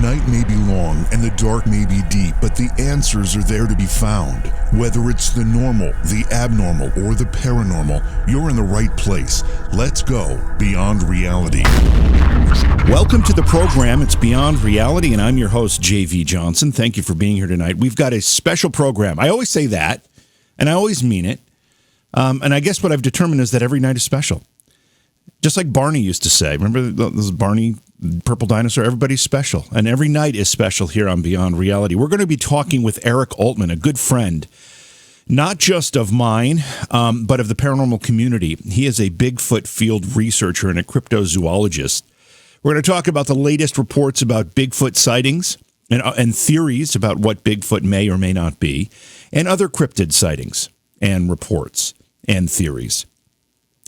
night may be long and the dark may be deep, but the answers are there to be found. Whether it's the normal, the abnormal, or the paranormal, you're in the right place. Let's go beyond reality. Welcome to the program. It's Beyond Reality, and I'm your host, J.V. Johnson. Thank you for being here tonight. We've got a special program. I always say that, and I always mean it. And I guess what I've determined is that every night is special. Just like Barney used to say. Remember this Barney, purple dinosaur? Everybody's special. And every night is special here on Beyond Reality. We're going to be talking with Eric Altman, a good friend, not just of mine, but of the paranormal community. He is a Bigfoot field researcher and a cryptozoologist. We're going to talk about the latest reports about Bigfoot sightings and theories about what Bigfoot may or may not be, and other cryptid sightings and reports and theories.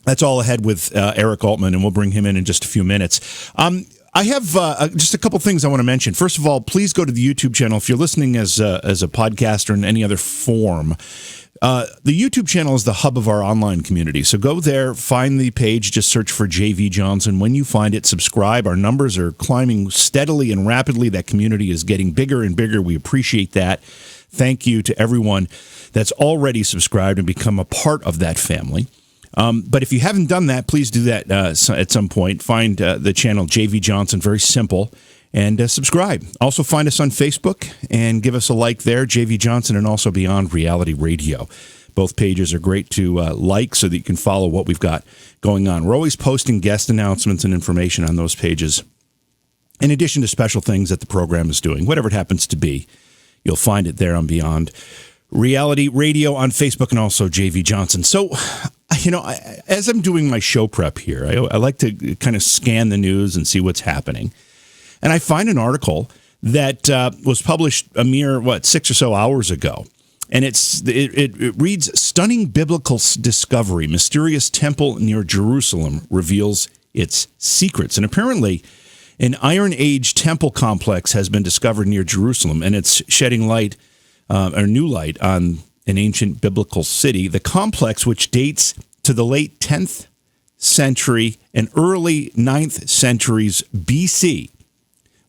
That's all ahead with Eric Altman, and we'll bring him in just a few minutes. I have just a couple things I want to mention. First of all, please go to the YouTube channel. If you're listening as a podcast or in any other form, the YouTube channel is the hub of our online community. So go there, find the page, just search for JV Johnson. When you find it, subscribe. Our numbers are climbing steadily and rapidly. That community is getting bigger and bigger. We appreciate that. Thank you to everyone that's already subscribed and become a part of that family. But if you haven't done that, please do that at some point. Find the channel JV Johnson, very simple, and subscribe. Also find us on Facebook and give us a like there, JV Johnson, and also Beyond Reality Radio. Both pages are great to like so that you can follow what we've got going on. We're always posting guest announcements and information on those pages, in addition to special things that the program is doing. Whatever it happens to be, you'll find it there on Beyond Reality Radio on Facebook, and also JV Johnson. So, you know, as I'm doing my show prep here, I like to kind of scan the news and see what's happening. And I find an article that was published a mere, 6 or so hours ago. And it reads, "Stunning Biblical Discovery. Mysterious Temple near Jerusalem reveals its secrets." And apparently, an Iron Age temple complex has been discovered near Jerusalem, and it's shedding light, or new light, on an ancient biblical city. The complex, which dates to the late 10th century and early 9th centuries BC,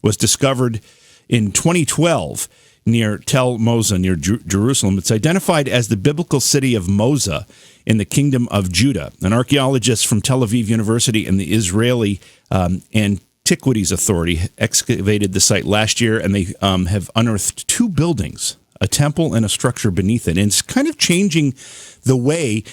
was discovered in 2012 near Tel Moza, near Jerusalem. It's identified as the biblical city of Moza in the Kingdom of Judah. An archaeologist from Tel Aviv University and the Israeli Antiquities Authority excavated the site last year, and they have unearthed two buildings, a temple and a structure beneath it. And it's kind of changing the way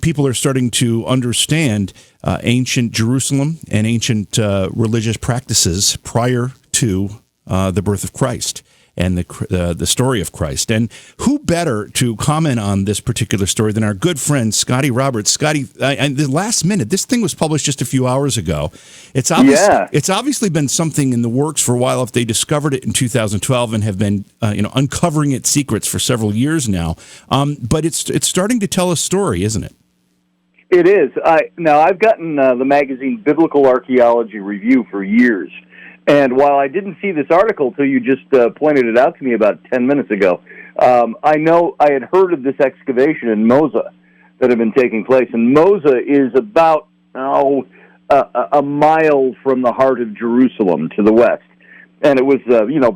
people are starting to understand ancient Jerusalem and ancient religious practices prior to the birth of Christ and the story of Christ. And who better to comment on this particular story than our good friend Scotty Roberts? Scotty, the last minute, this thing was published just a few hours ago. It's obviously been something in the works for a while if they discovered it in 2012 and have been uncovering its secrets for several years now. But it's starting to tell a story, isn't it? It is. I've gotten the magazine Biblical Archaeology Review for years. And while I didn't see this article till you just pointed it out to me about 10 minutes ago, I know I had heard of this excavation in Moza that had been taking place. And Moza is about a mile from the heart of Jerusalem to the west. And it was,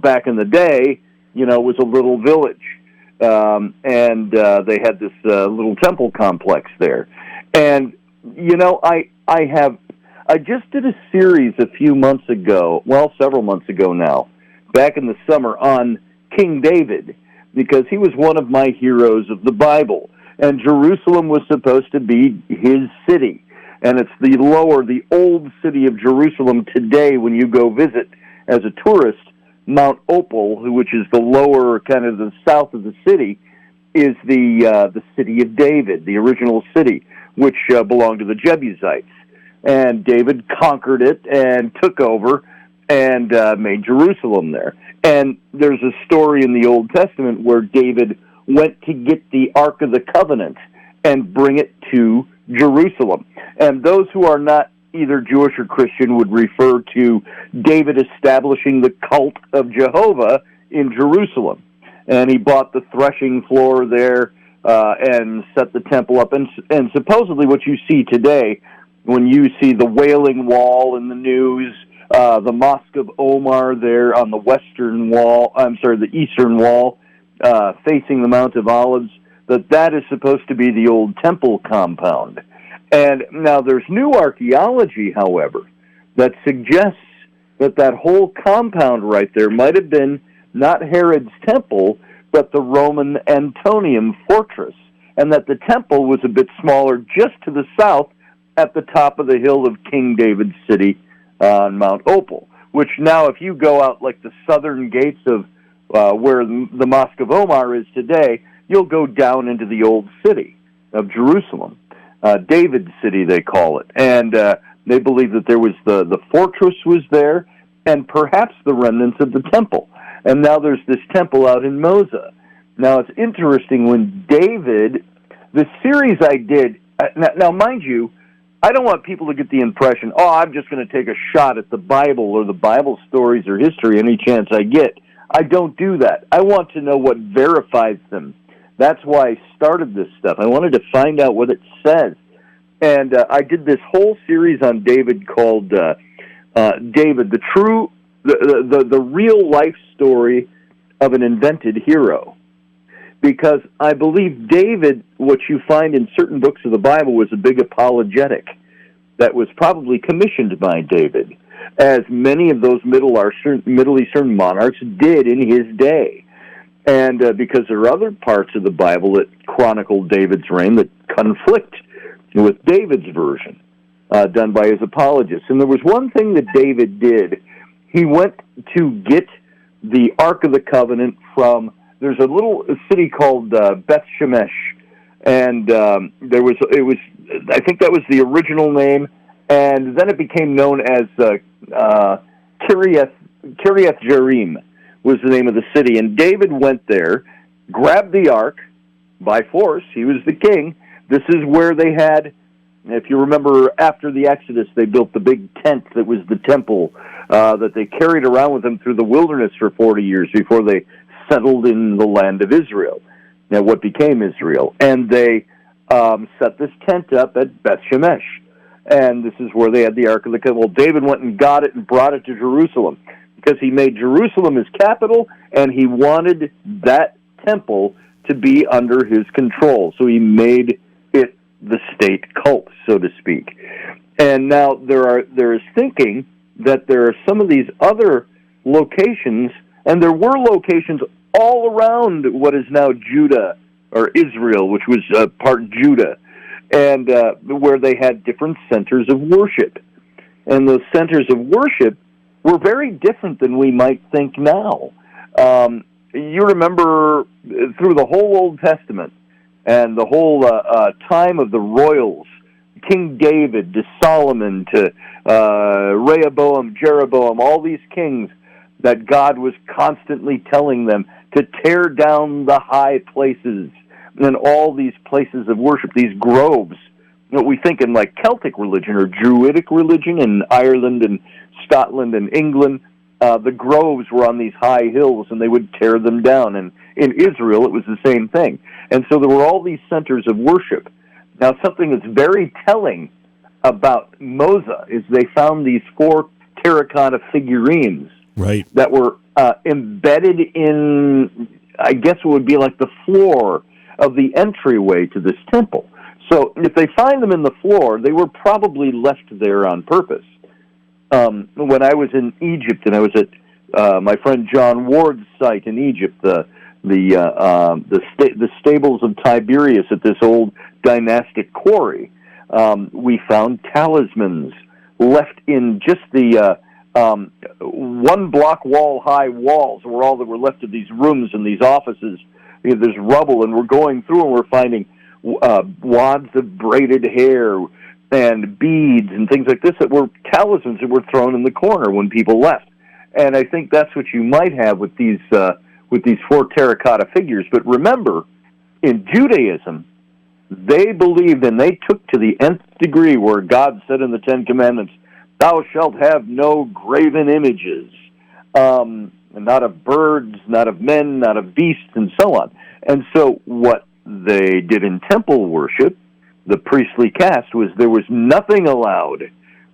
back in the day, it was a little village. And they had this little temple complex there. And, I just did a series a few months ago, several months ago now, back in the summer, on King David, because he was one of my heroes of the Bible. And Jerusalem was supposed to be his city. And it's the old city of Jerusalem today when you go visit as a tourist. Mount Opal, which is the lower, kind of the south of the city, is the city of David, the original city, which belonged to the Jebusites. And David conquered it and took over and made Jerusalem there. And there's a story in the Old Testament where David went to get the Ark of the Covenant and bring it to Jerusalem. And those who are not either Jewish or Christian would refer to David establishing the cult of Jehovah in Jerusalem. And he bought the threshing floor there and set the temple up. And supposedly what you see today, when you see the Wailing Wall in the news, the Mosque of Omar there on the the eastern wall, facing the Mount of Olives, that is supposed to be the old temple compound. And now there's new archaeology, however, that suggests that whole compound right there might have been not Herod's temple, but the Roman Antonium fortress, and that the temple was a bit smaller just to the south at the top of the hill of King David's city on Mount Opal, which now, if you go out like the southern gates of where the Mosque of Omar is today, you'll go down into the old city of Jerusalem, David's city they call it, and they believe that there was the fortress was there, and perhaps the remnants of the temple. And now there's this temple out in Moza. Now it's interesting when David, the series I did, now mind you, I don't want people to get the impression, I'm just going to take a shot at the Bible or the Bible stories or history any chance I get. I don't do that. I want to know what verifies them. That's why I started this stuff. I wanted to find out what it says. And I did this whole series on David called David, the real life story of an invented hero. Because I believe David, what you find in certain books of the Bible, was a big apologetic that was probably commissioned by David, as many of those Middle Eastern monarchs did in his day. And because there are other parts of the Bible that chronicle David's reign that conflict with David's version, done by his apologists. And there was one thing that David did. He went to get the Ark of the Covenant from, there's a little city called Beth Shemesh, and I think that was the original name, and then it became known as Kiriath Jearim was the name of the city. And David went there, grabbed the Ark by force. He was the king. This is where they had, if you remember, after the Exodus, they built the big tent that was the temple that they carried around with them through the wilderness for 40 years before they settled in the land of Israel, now what became Israel. And they set this tent up at Beth Shemesh. And this is where they had the Ark of the Covenant. Well, David went and got it and brought it to Jerusalem because he made Jerusalem his capital, and he wanted that temple to be under his control. So he made it the state cult, so to speak. And now there is thinking that there are some of these other locations, and there were locations all around what is now Judah, or Israel, which was part Judah, and where they had different centers of worship. And those centers of worship were very different than we might think now. You remember through the whole Old Testament and the whole time of the royals, King David to Solomon to Rehoboam, Jeroboam, all these kings, that God was constantly telling them to tear down the high places and all these places of worship, these groves. You know, we think in like Celtic religion or Druidic religion in Ireland and Scotland and England, the groves were on these high hills and they would tear them down. And in Israel, it was the same thing. And so there were all these centers of worship. Now, something that's very telling about Moza is they found these 4 terracotta figurines, right, that were embedded in, I guess it would be like the floor of the entryway to this temple. So if they find them in the floor, they were probably left there on purpose. When I was in Egypt, and I was at my friend John Ward's site in Egypt, the stables of Tiberius at this old dynastic quarry, we found talismans left in just the 1 block wall high walls were all that were left of these rooms and these offices. You know, there's rubble, and we're going through and we're finding wads of braided hair and beads and things like this that were talismans that were thrown in the corner when people left. And I think that's what you might have with these 4 terracotta figures. But remember, in Judaism, they believed, and they took to the nth degree where God said in the 10 Commandments, "Thou shalt have no graven images," not of birds, not of men, not of beasts, and so on. And so what they did in temple worship, the priestly caste, was there was nothing allowed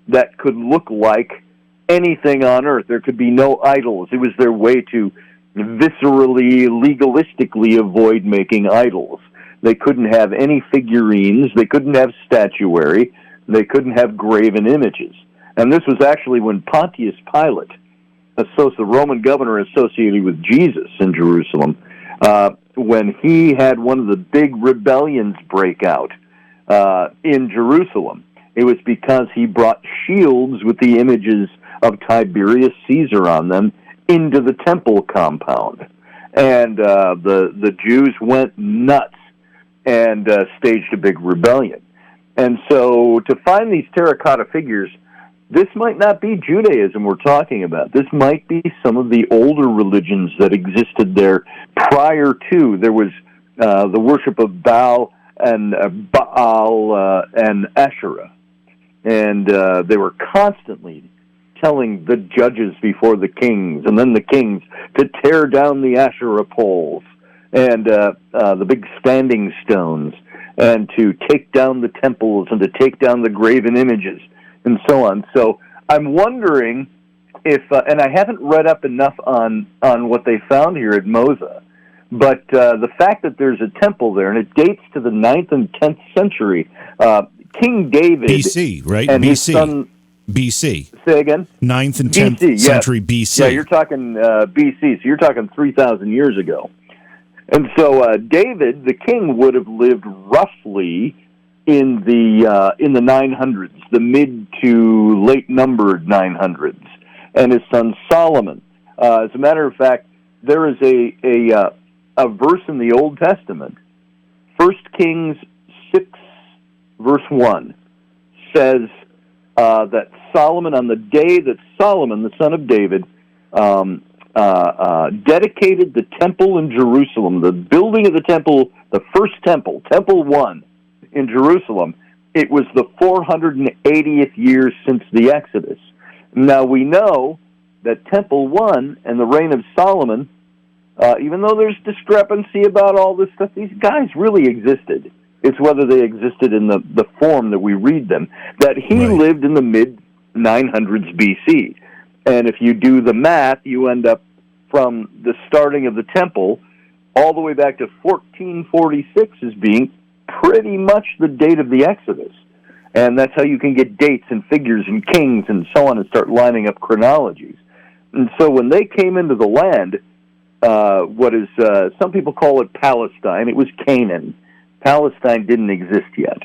that could look like anything on earth. There could be no idols. It was their way to viscerally, legalistically avoid making idols. They couldn't have any figurines. They couldn't have statuary. They couldn't have graven images. And this was actually when Pontius Pilate, the Roman governor associated with Jesus in Jerusalem, when he had one of the big rebellions break out in Jerusalem. It was because he brought shields with the images of Tiberius Caesar on them into the temple compound. And the Jews went nuts and staged a big rebellion. And so to find these terracotta figures, this might not be Judaism we're talking about. This might be some of the older religions that existed there prior to. There was the worship of Baal and Asherah. And they were constantly telling the judges before the kings, and then the kings, to tear down the Asherah poles and the big standing stones, and to take down the temples and to take down the graven images, and so on. So I'm wondering if, and I haven't read up enough on what they found here at Moza, but the fact that there's a temple there, and it dates to the 9th and 10th century, King David... BC, right? And BC. his son... BC. Say again? 9th and 10th BC, century BC. Yeah, you're talking BC, so you're talking 3,000 years ago. And so David, the king, would have lived roughly in the 900s, the mid to late numbered 900s, and his son Solomon. As a matter of fact, there is a verse in the Old Testament, 1 Kings 6, verse 1, says that Solomon, on the day that Solomon, the son of David, dedicated the temple in Jerusalem, the building of the temple, the first temple, Temple 1 in Jerusalem, it was the 480th year since the Exodus. Now, we know that Temple 1 and the reign of Solomon, even though there's discrepancy about all this stuff, these guys really existed. It's whether they existed in the form that we read them, that he lived in the mid-900s BC. And if you do the math, you end up from the starting of the temple all the way back to 1446 as being pretty much the date of the Exodus. And that's how you can get dates and figures and kings and so on and start lining up chronologies. And so when they came into the land, what is some people call it Palestine, it was Canaan. Palestine didn't exist yet.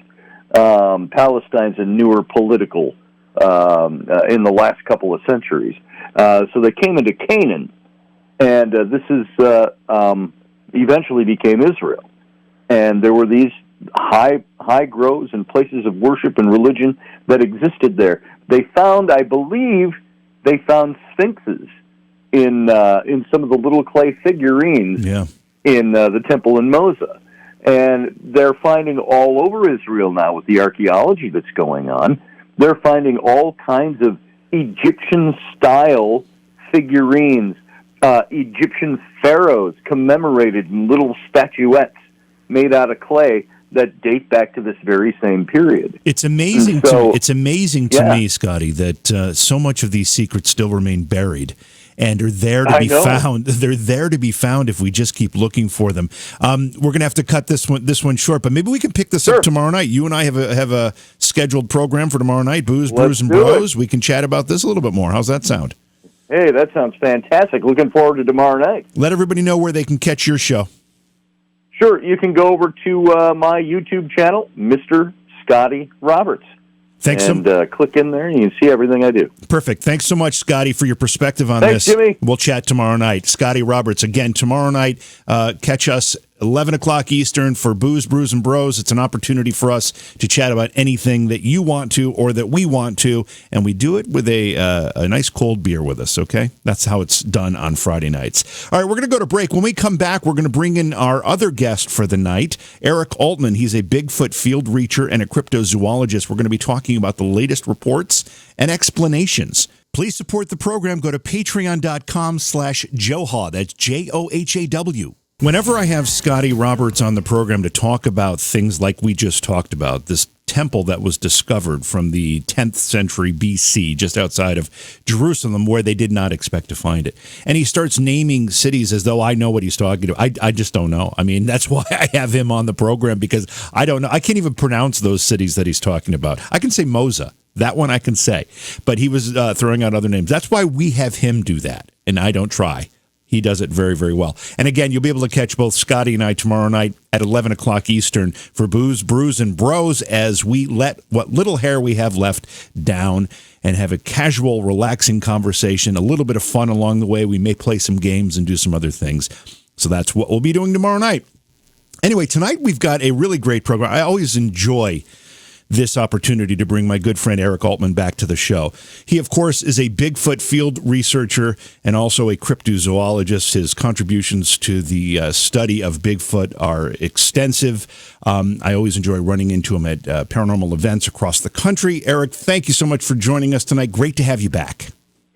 Palestine's a newer political in the last couple of centuries. So they came into Canaan, and this is eventually became Israel. And there were these high groves and places of worship and religion that existed there. They found, I believe, sphinxes in some of the little clay figurines in the temple in Moza. And they're finding all over Israel now with the archaeology that's going on. They're finding all kinds of Egyptian-style figurines, Egyptian pharaohs commemorated in little statuettes made out of clay that date back to this very same period. It's amazing. It's amazing to me, Scotty, that so much of these secrets still remain buried and are there to be found. They're there to be found if we just keep looking for them. We're going to have to cut this one short, but maybe we can pick this up tomorrow night. You and I have a scheduled program for tomorrow night, Booze, Brews, and Bros. We can chat about this a little bit more. How's that sound? Hey, that sounds fantastic. Looking forward to tomorrow night. Let everybody know where they can catch your show. Sure. You can go over to my YouTube channel, Mr. Scotty Roberts. Thanks. And click in there and you can see everything I do. Perfect. Thanks so much, Scotty, for your perspective on this. Thanks, Jimmy. We'll chat tomorrow night. Scotty Roberts, again, tomorrow night. Catch us 11 o'clock Eastern for Booze, Brews, and Bros. It's an opportunity for us to chat about anything that you want to or that we want to, and we do it with a nice cold beer with us, okay? That's how it's done on Friday nights. All right, we're going to go to break. When we come back, we're going to bring in our other guest for the night, Eric Altman. He's a Bigfoot field reacher and a cryptozoologist. We're going to be talking about the latest reports and explanations. Please support the program. Go to patreon.com/Johaw. That's JOHAW. Whenever I have Scotty Roberts on the program to talk about things like we just talked about, this temple that was discovered from the 10th century BC, just outside of Jerusalem, where they did not expect to find it. And he starts naming cities as though I know what he's talking about. I just don't know. I mean, that's why I have him on the program, because I don't know. I can't even pronounce those cities that he's talking about. I can say Moza. That one I can say. But he was throwing out other names. That's why we have him do that, and I don't try. He does it very, very well. And again, you'll be able to catch both Scotty and I tomorrow night at 11 o'clock Eastern for Booze, Brews, and Bros as we let what little hair we have left down and have a casual, relaxing conversation, a little bit of fun along the way. We may play some games and do some other things. So that's what we'll be doing tomorrow night. Anyway, tonight we've got a really great program. I always enjoy this opportunity to bring my good friend Eric Altman back to the show. He, of course, is a Bigfoot field researcher and also a cryptozoologist. His contributions to the study of Bigfoot are extensive. I always enjoy running into him at paranormal events across the country. Eric, thank you so much for joining us tonight. Great to have you back.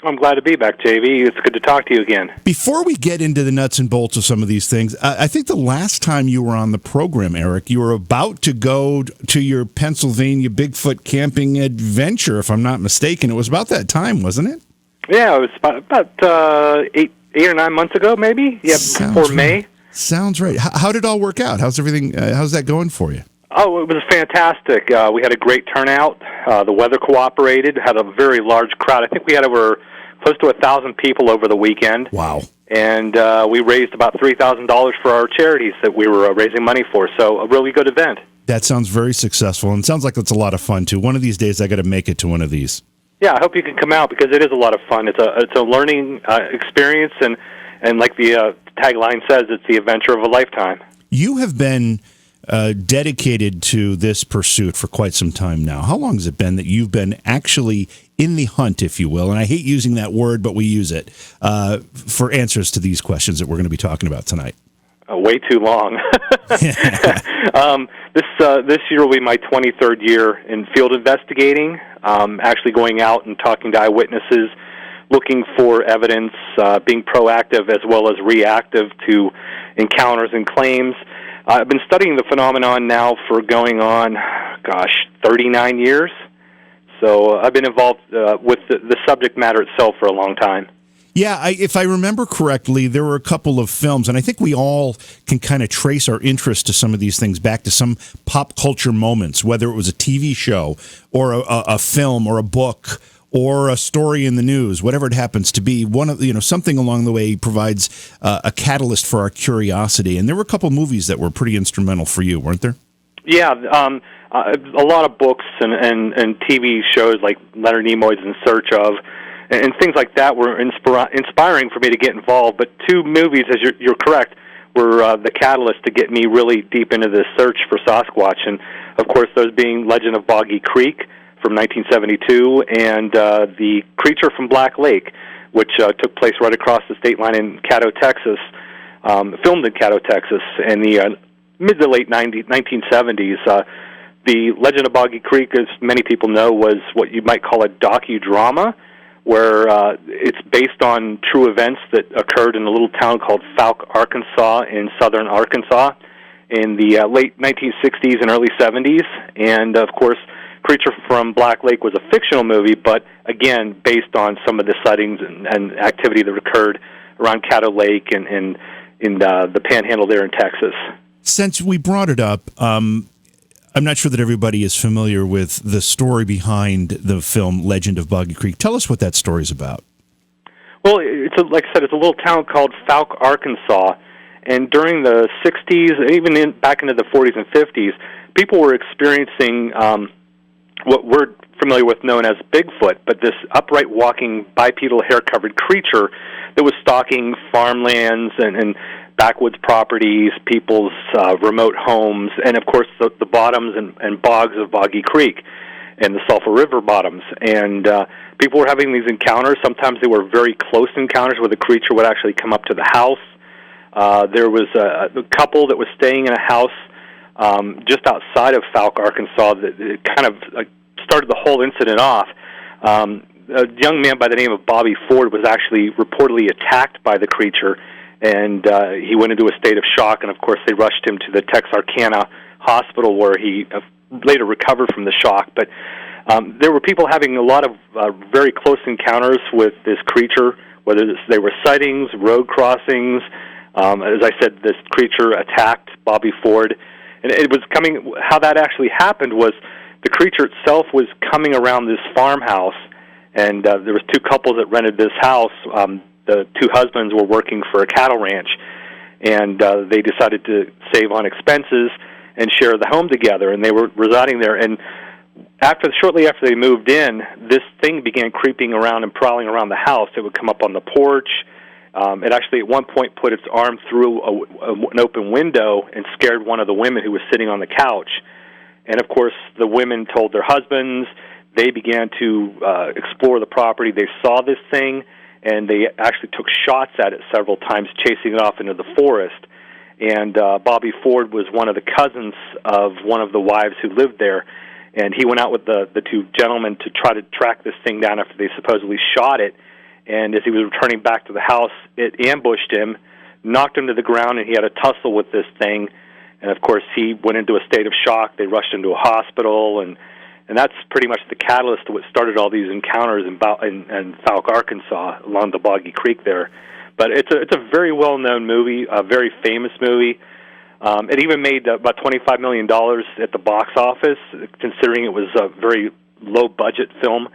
I'm glad to be back, JV. It's good to talk to you again. Before we get into the nuts and bolts of some of these things, I think the last time you were on the program, Eric, you were about to go to your Pennsylvania Bigfoot camping adventure, if I'm not mistaken. It was about that time, wasn't it? Yeah, it was about 8 or 9 months ago, maybe. Yeah, before May. Sounds right. How did it all work out? How's everything? How's that going for you? Oh, it was fantastic. We had a great turnout. The weather cooperated. Had a very large crowd. I think we had over close to 1,000 people over the weekend. Wow. And we raised about $3,000 for our charities that we were raising money for. So a really good event. That sounds very successful, and sounds like it's a lot of fun, too. One of these days, I got to make it to one of these. Yeah, I hope you can come out because it is a lot of fun. It's a learning experience, and like the tagline says, it's the adventure of a lifetime. You have been dedicated to this pursuit for quite some time now. How long has it been that you've been actually in the hunt, if you will, and I hate using that word, but we use it, for answers to these questions that we're going to be talking about tonight? Way too long. This year will be my 23rd year in field investigating, actually going out and talking to eyewitnesses, looking for evidence, being proactive as well as reactive to encounters and claims. I've been studying the phenomenon now for going on, 39 years. So I've been involved with the subject matter itself for a long time. Yeah, if I remember correctly, there were a couple of films, and I think we all can kind of trace our interest to some of these things back to some pop culture moments, whether it was a TV show or a film or a book or a story in the news, whatever it happens to be. Something along the way provides a catalyst for our curiosity. And there were a couple movies that were pretty instrumental for you, weren't there? Yeah, a lot of books and TV shows like Leonard Nimoy's In Search Of, and things like that were inspiring for me to get involved. But two movies, as you're correct, were the catalyst to get me really deep into this search for Sasquatch. And, of course, those being Legend of Boggy Creek from 1972 and The Creature from Black Lake, which took place right across the state line in Caddo, Texas, filmed in Caddo, Texas, in the mid to late 1970s. The Legend of Boggy Creek, as many people know, was what you might call a docudrama, where it's based on true events that occurred in a little town called Fouke, Arkansas, in southern Arkansas in the late 1960s and early 70s. And, of course, Creature from Black Lake was a fictional movie, but, again, based on some of the sightings and activity that occurred around Caddo Lake and in the Panhandle there in Texas. Since we brought it up, I'm not sure that everybody is familiar with the story behind the film Legend of Boggy Creek. Tell us what that story is about. Well, like I said, it's a little town called Fouke, Arkansas, and during the 60s, even back into the 40s and 50s, people were experiencing what we're familiar with known as Bigfoot, but this upright walking bipedal hair-covered creature that was stalking farmlands and backwoods properties, people's remote homes, and, of course, the bottoms and bogs of Boggy Creek and the Sulphur River bottoms. And people were having these encounters. Sometimes they were very close encounters where the creature would actually come up to the house. There was a couple that was staying in a house just outside of Fouke, Arkansas, that kind of started the whole incident off. A young man by the name of Bobby Ford was actually reportedly attacked by the creature, and he went into a state of shock, and of course they rushed him to the Texarkana hospital where he later recovered from the shock. But there were people having a lot of very close encounters with this creature, whether they were sightings, road crossings. As I said, this creature attacked Bobby Ford. And it was coming, how that actually happened was the creature itself was coming around this farmhouse, and there was two couples that rented this house. The two husbands were working for a cattle ranch, and they decided to save on expenses and share the home together, and they were residing there. And shortly after they moved in, this thing began creeping around and prowling around the house. It would come up on the porch. It actually at one point put its arm through an open window and scared one of the women who was sitting on the couch. And, of course, the women told their husbands. They began to explore the property. They saw this thing, and they actually took shots at it several times, chasing it off into the forest. And Bobby Ford was one of the cousins of one of the wives who lived there, and he went out with the two gentlemen to try to track this thing down after they supposedly shot it. And as he was returning back to the house, it ambushed him, knocked him to the ground, and he had a tussle with this thing. And, of course, he went into a state of shock. They rushed him to a hospital, and that's pretty much the catalyst to what started all these encounters in Fouke, Arkansas, along the Boggy Creek there. But it's a very well-known movie, a very famous movie. It even made about $25 million at the box office, considering it was a very low-budget film.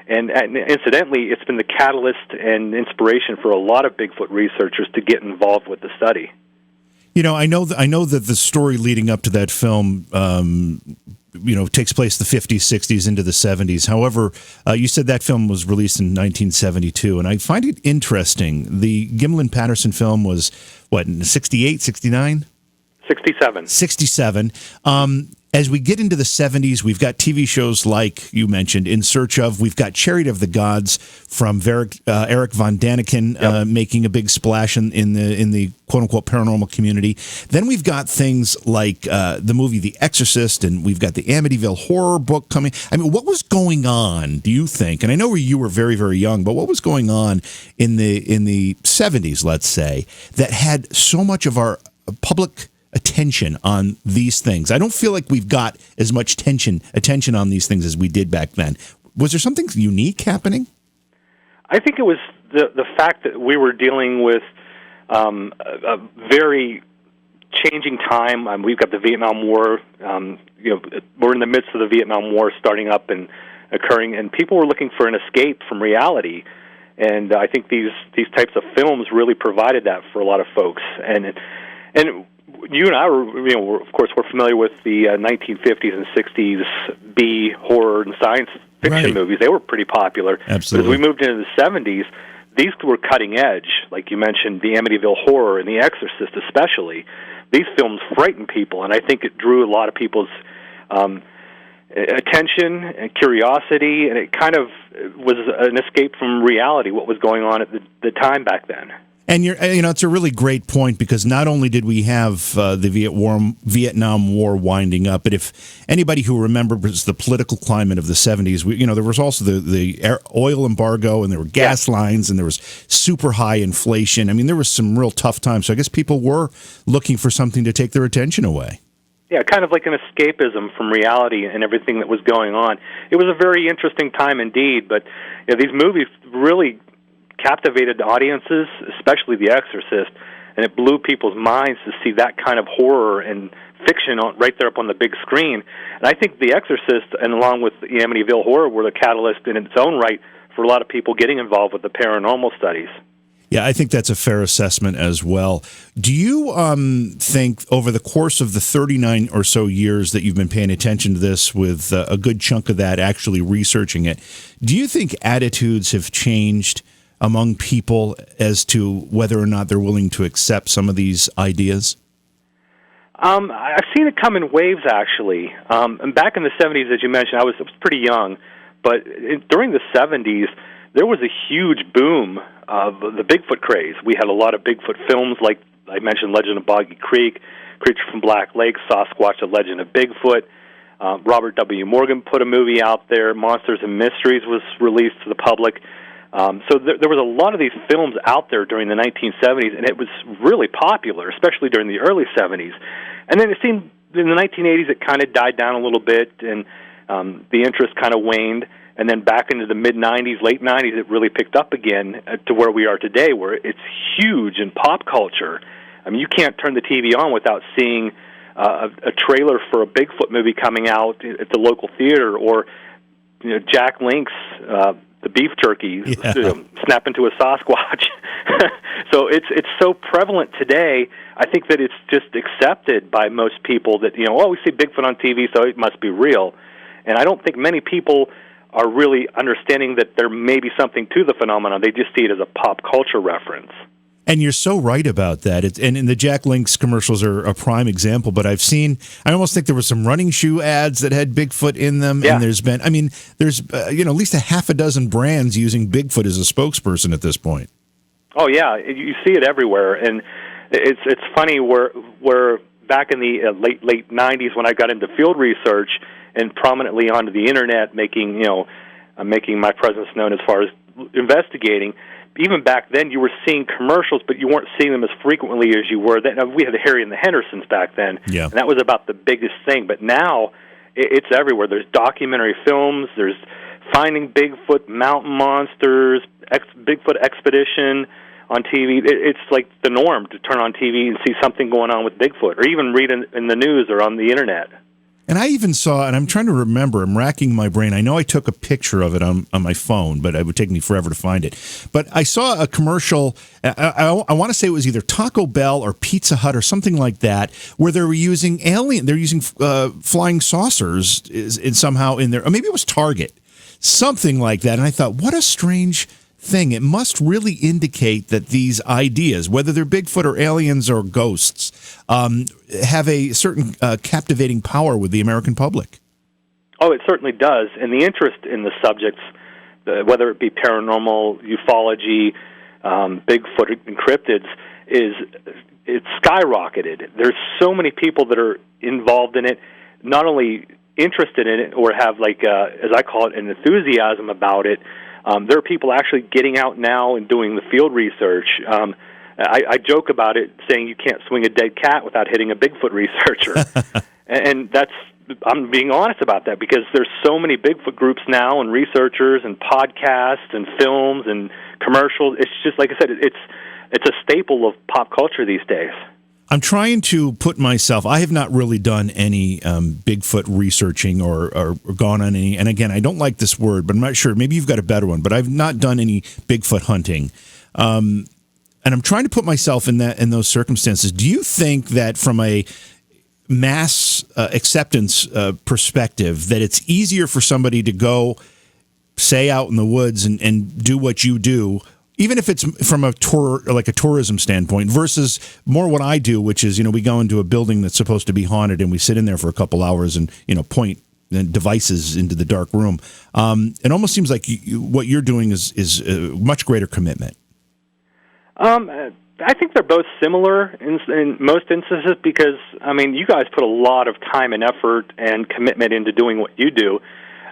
And incidentally, it's been the catalyst and inspiration for a lot of Bigfoot researchers to get involved with the study. You know, I know that the story leading up to that film, takes place the 50s, 60s, into the 70s. However, you said that film was released in 1972, and I find it interesting. The Gimlin Patterson film was, in 68, 69? 67. 67. As we get into the 70s, we've got TV shows like you mentioned, In Search Of. We've got Chariot of the Gods from Erik von Daniken making a big splash in the quote-unquote paranormal community. Then we've got things like the movie The Exorcist, and we've got the Amityville horror book coming. I mean, what was going on, do you think? And I know you were very, very young, but what was going on in the 70s, let's say, that had so much of our public attention on these things? I don't feel like we've got as much attention on these things as we did back then. Was there something unique happening? I think it was the fact that we were dealing with a very changing time. We've got the Vietnam War. We're in the midst of the Vietnam War starting up and occurring, and people were looking for an escape from reality. And I think these types of films really provided that for a lot of folks. And you and I were, of course, we're familiar with the 1950s and 60s B horror and science fiction movies. They were pretty popular. Absolutely. But as we moved into the 70s, these were cutting edge. Like you mentioned, the Amityville Horror and The Exorcist especially. These films frightened people, and I think it drew a lot of people's attention and curiosity, and it kind of was an escape from reality, what was going on at the time back then. And it's a really great point, because not only did we have the Vietnam War winding up, but if anybody who remembers the political climate of the 70s, there was also the oil embargo, and there were gas lines, and there was super high inflation. I mean, there was some real tough times. So I guess people were looking for something to take their attention away. Yeah, kind of like an escapism from reality and everything that was going on. It was a very interesting time indeed, but these movies really captivated audiences, especially The Exorcist, and it blew people's minds to see that kind of horror and fiction right there up on the big screen. And I think The Exorcist, and along with the Amityville Horror, were the catalyst in its own right for a lot of people getting involved with the paranormal studies. Yeah, I think that's a fair assessment as well. Do you think over the course of the 39 or so years that you've been paying attention to this, with a good chunk of that actually researching it, do you think attitudes have changed among people as to whether or not they're willing to accept some of these ideas? I've seen it come in waves, actually. And back in the 70s, as you mentioned, I was pretty young, but during the 70s, there was a huge boom of the Bigfoot craze. We had a lot of Bigfoot films, like I mentioned, Legend of Boggy Creek, Creature from Black Lake, Sasquatch, The Legend of Bigfoot. Robert W. Morgan put a movie out there. Monsters and Mysteries was released to the public. So there was a lot of these films out there during the 1970s, and it was really popular, especially during the early 70s. And then it seemed in the 1980s, it kind of died down a little bit, and the interest kind of waned. And then back into the mid-'90s, late '90s, it really picked up again to where we are today, where it's huge in pop culture. I mean, you can't turn the TV on without seeing a trailer for a Bigfoot movie coming out at the local theater, or Jack Link's the beef jerky snap into a Sasquatch. So it's so prevalent today. I think that it's just accepted by most people that we see Bigfoot on TV, so it must be real. And I don't think many people are really understanding that there may be something to the phenomenon. They just see it as a pop culture reference. And you're so right about that. And the Jack Link's commercials are a prime example, but I almost think there were some running shoe ads that had Bigfoot in them. Yeah. And there's at least a half a dozen brands using Bigfoot as a spokesperson at this point. Oh, yeah. You see it everywhere. And it's funny where back in the late 90s when I got into field research and prominently onto the Internet, making my presence known as far as investigating, even back then, you were seeing commercials, but you weren't seeing them as frequently as you were then. We had the Harry and the Hendersons back then, and that was about the biggest thing. But now, it's everywhere. There's documentary films. There's Finding Bigfoot, Mountain Monsters, Bigfoot Expedition on TV. It's like the norm to turn on TV and see something going on with Bigfoot, or even read in the news or on the Internet. And I even saw, and I'm trying to remember, I'm racking my brain. I know I took a picture of it on my phone, but it would take me forever to find it. But I saw a commercial, I want to say it was either Taco Bell or Pizza Hut or something like that, where they were using flying saucers somehow in there, or maybe it was Target, something like that. And I thought, what a strange thing. It must really indicate that these ideas, whether they're Bigfoot or aliens or ghosts, have a certain captivating power with the American public. Oh, it certainly does. And the interest in the subjects, whether it be paranormal, ufology, Bigfoot, and cryptids, it's skyrocketed. There's so many people that are involved in it, not only interested in it or have, as I call it, an enthusiasm about it. There are people actually getting out now and doing the field research. I joke about it, saying you can't swing a dead cat without hitting a Bigfoot researcher. And I'm being honest about that, because there's so many Bigfoot groups now, and researchers, and podcasts, and films, and commercials. It's just, like I said, it's a staple of pop culture these days. I'm trying to put myself, I have not really done any Bigfoot researching or gone on any, and again, I don't like this word, but I'm not sure, maybe you've got a better one, but I've not done any Bigfoot hunting. And I'm trying to put myself in those circumstances. Do you think that from a mass acceptance perspective, that it's easier for somebody to go, say, out in the woods and do what you do, even if it's from a tourism standpoint, versus more what I do, which is, we go into a building that's supposed to be haunted and we sit in there for a couple hours and, point devices into the dark room. It almost seems like what you're doing is a much greater commitment. I think they're both similar in most instances, because, you guys put a lot of time and effort and commitment into doing what you do.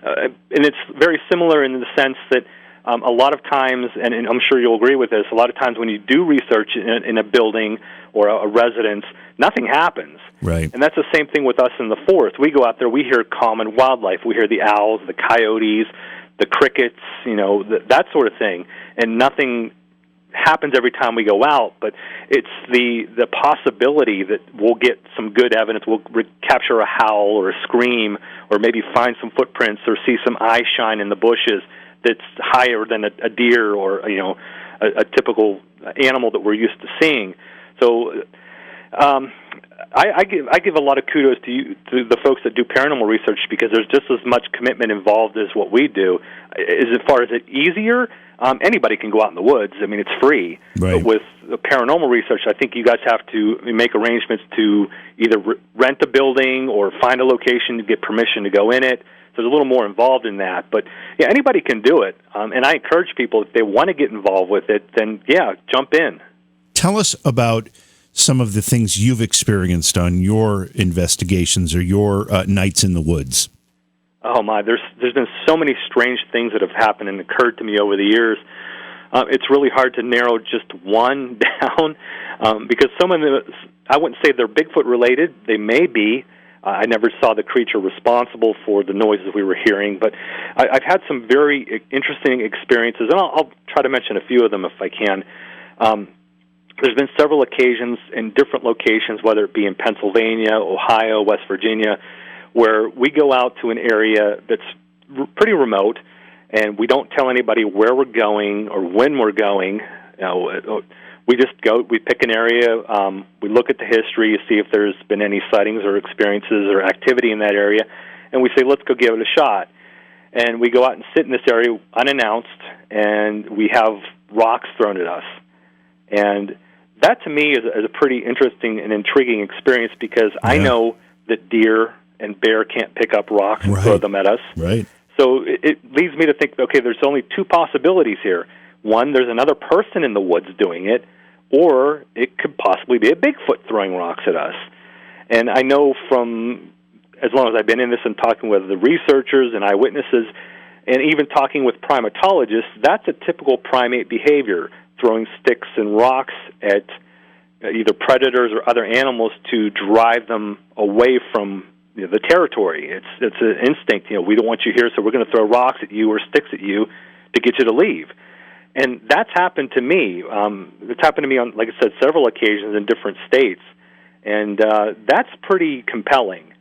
And it's very similar in the sense that a lot of times, and I'm sure you'll agree with this, a lot of times when you do research in a building or a residence, nothing happens. Right. And that's the same thing with us in the forest. We go out there, we hear common wildlife. We hear the owls, the coyotes, the crickets, that sort of thing. And nothing happens every time we go out, but it's the possibility that we'll get some good evidence. We'll capture a howl or a scream, or maybe find some footprints or see some eye shine in the bushes that's higher than a deer or a typical animal that we're used to seeing. So I give a lot of kudos to the folks that do paranormal research, because there's just as much commitment involved as what we do. As far as it easier, anybody can go out in the woods. It's free. Right. But with the paranormal research, I think you guys have to make arrangements to either rent a building or find a location to get permission to go in it. So there's a little more involved in that. But, yeah, anybody can do it. And I encourage people, if they want to get involved with it, then, yeah, jump in. Tell us about some of the things you've experienced on your investigations or your nights in the woods. Oh, my. There's been so many strange things that have happened and occurred to me over the years. It's really hard to narrow just one down, because some of them, I wouldn't say they're Bigfoot related. They may be, I never saw the creature responsible for the noises we were hearing, but I've had some very interesting experiences, and I'll try to mention a few of them if I can. There's been several occasions in different locations, whether it be in Pennsylvania, Ohio, West Virginia, where we go out to an area that's pretty remote, and we don't tell anybody where we're going or when we're going. We just go, we pick an area, we look at the history, see if there's been any sightings or experiences or activity in that area, and we say, let's go give it a shot. And we go out and sit in this area unannounced, and we have rocks thrown at us. And that, to me, is a pretty interesting and intriguing experience, because I know that deer and bear can't pick up rocks and throw them at us. Right. So it leads me to think, okay, there's only two possibilities here. One, there's another person in the woods doing it, or it could possibly be a Bigfoot throwing rocks at us. And I know from, as long as I've been in this and talking with the researchers and eyewitnesses, and even talking with primatologists, that's a typical primate behavior, throwing sticks and rocks at either predators or other animals to drive them away from the territory. It's an instinct. We don't want you here, so we're going to throw rocks at you or sticks at you to get you to leave. And that's happened to me. It's happened to me on, like I said, several occasions in different states, and that's pretty compelling.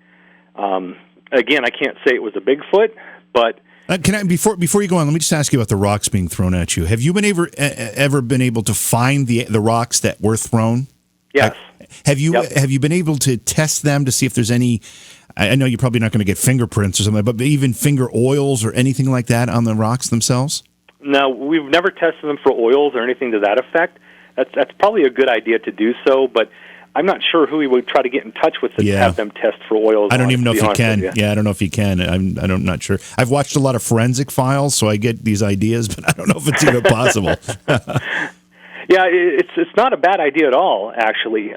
Again, I can't say it was a Bigfoot, but can I before you go on? Let me just ask you about the rocks being thrown at you. Have you been ever been able to find the rocks that were thrown? Yes. Have you been able to test them to see if there's any? I know you're probably not going to get fingerprints or something, but even finger oils or anything like that on the rocks themselves? No, we've never tested them for oils or anything to that effect. That's probably a good idea to do so, but I'm not sure who we would try to get in touch with to have them test for oils. I don't even know if you can. Yeah, I don't know if you can. I'm not sure. I've watched a lot of forensic files, so I get these ideas, but I don't know if it's even possible. Yeah, it's not a bad idea at all, actually.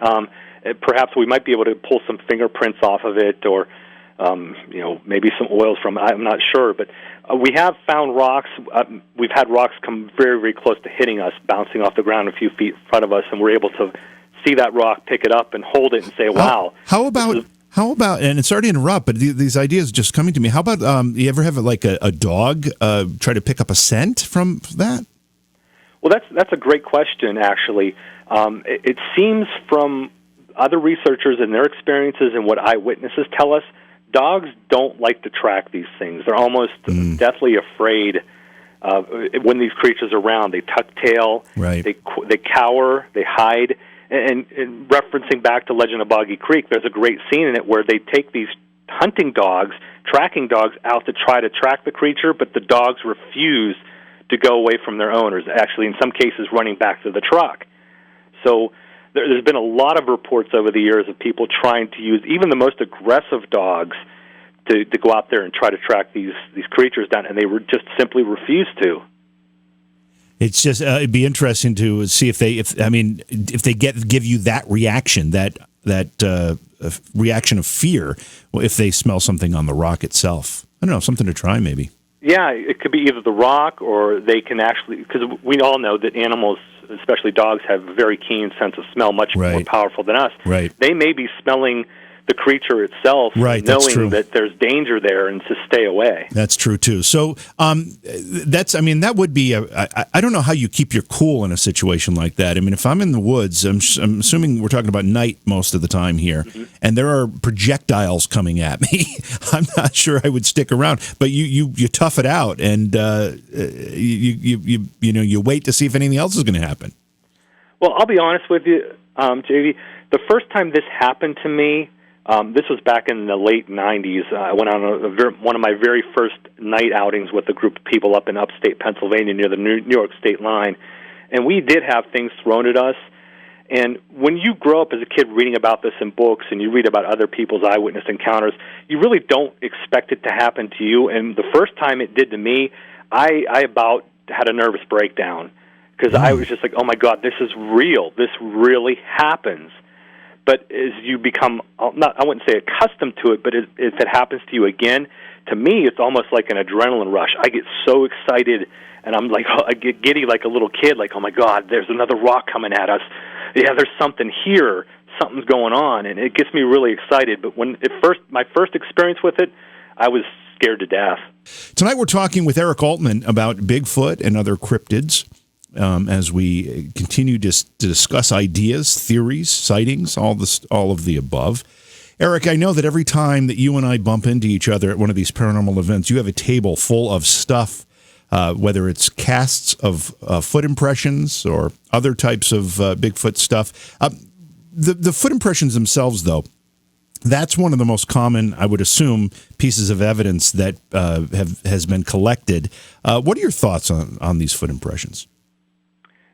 Perhaps we might be able to pull some fingerprints off of it, or maybe some oils from it. I'm not sure, but we have found rocks. We've had rocks come very, very close to hitting us, bouncing off the ground a few feet in front of us, and we're able to see that rock, pick it up, and hold it and say, wow. How about, and sorry to interrupt, but these ideas are just coming to me. How about, you ever have a dog try to pick up a scent from that? Well, that's a great question, actually. It seems from other researchers and their experiences and what eyewitnesses tell us, dogs don't like to track these things. They're almost deathly afraid when these creatures are around. They tuck tail, they cower, they hide. And referencing back to Legend of Boggy Creek, there's a great scene in it where they take these hunting dogs, tracking dogs, out to try to track the creature, but the dogs refuse to go away from their owners, actually in some cases running back to the truck. So there's been a lot of reports over the years of people trying to use even the most aggressive dogs to go out there and try to track these creatures down, and they just simply refuse to. It's just it'd be interesting to see if they give you that reaction, that reaction of fear, if they smell something on the rock itself. I don't know, something to try maybe. Yeah, it could be either the rock, or they can actually, because we all know that animals, especially dogs, have a very keen sense of smell, much more powerful than us. Right. They may be smelling the creature itself, knowing that there's danger there, and to stay away. That's true too. So that would be I don't know how you keep your cool in a situation like that. I mean, if I'm in the woods, I'm assuming we're talking about night most of the time here, and there are projectiles coming at me. I'm not sure I would stick around, but you tough it out, and you wait to see if anything else is going to happen. Well, I'll be honest with you, JV. The first time this happened to me, this was back in the late 90s. I went on one of my very first night outings with a group of people up in upstate Pennsylvania near the New York state line. And we did have things thrown at us. And when you grow up as a kid reading about this in books, and you read about other people's eyewitness encounters, you really don't expect it to happen to you. And the first time it did to me, I about had a nervous breakdown, because I was just like, oh my God, this is real. This really happens. But as you become, I wouldn't say accustomed to it, but if it happens to you again, to me, it's almost like an adrenaline rush. I get so excited, and I'm like, I get giddy like a little kid, like, oh my God, there's another rock coming at us. Yeah, there's something here. something's going on, and it gets me really excited. But my first experience with it, I was scared to death. Tonight we're talking with Eric Altman about Bigfoot and other cryptids as we continue to discuss ideas, theories, sightings, all of the above. Eric, I know that every time that you and I bump into each other at one of these paranormal events, you have a table full of stuff, whether it's casts of foot impressions or other types of Bigfoot stuff. The foot impressions themselves, though, that's one of the most common, I would assume, pieces of evidence that has been collected. What are your thoughts on these foot impressions?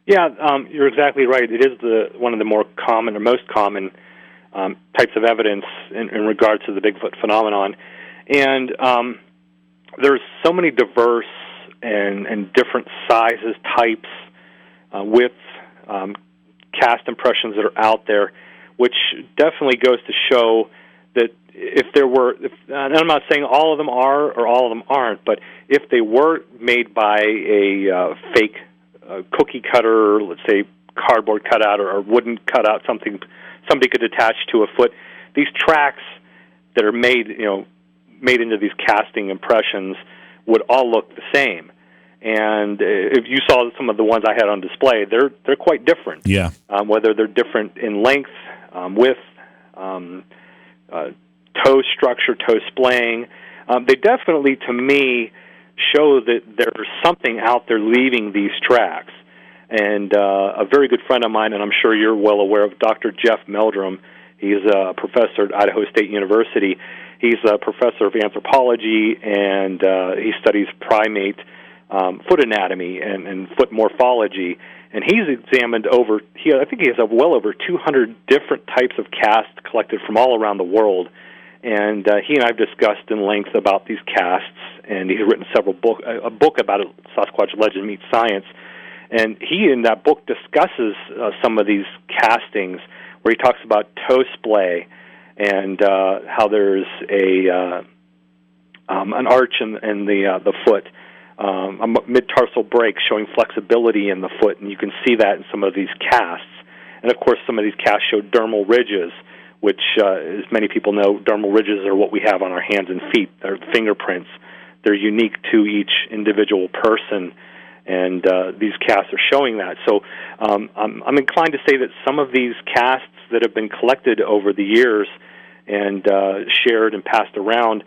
Yeah, you're exactly right. It is one of the more common or most common types of evidence in regards to the Bigfoot phenomenon. And there's so many diverse and different sizes, types, with cast impressions that are out there, which definitely goes to show that and I'm not saying all of them are or all of them aren't, but if they were made by a fake cookie cutter, let's say cardboard cutout or wooden cutout, something somebody could attach to a foot, these tracks that are made into these casting impressions would all look the same. And if you saw some of the ones I had on display, they're quite different. Yeah. Whether they're different in length, width, toe structure, toe splaying, they definitely, to me, show that there's something out there leaving these tracks. And a very good friend of mine, and I'm sure you're well aware of, Dr. Jeff Meldrum. He's a professor at Idaho State University. He's a professor of anthropology, and he studies primate foot anatomy and foot morphology. And he's examined I think he has well over 200 different types of casts collected from all around the world. And he and I have discussed in length about these casts, and he's written a book about it, Sasquatch Legend Meets Science. And he, in that book, discusses some of these castings, where he talks about toe splay and how there's an arch in the foot, a mid-tarsal break showing flexibility in the foot, and you can see that in some of these casts. And, of course, some of these casts show dermal ridges, which, as many people know, dermal ridges are what we have on our hands and feet. They're fingerprints. They're unique to each individual person, and these casts are showing that. So I'm inclined to say that some of these casts that have been collected over the years and shared and passed around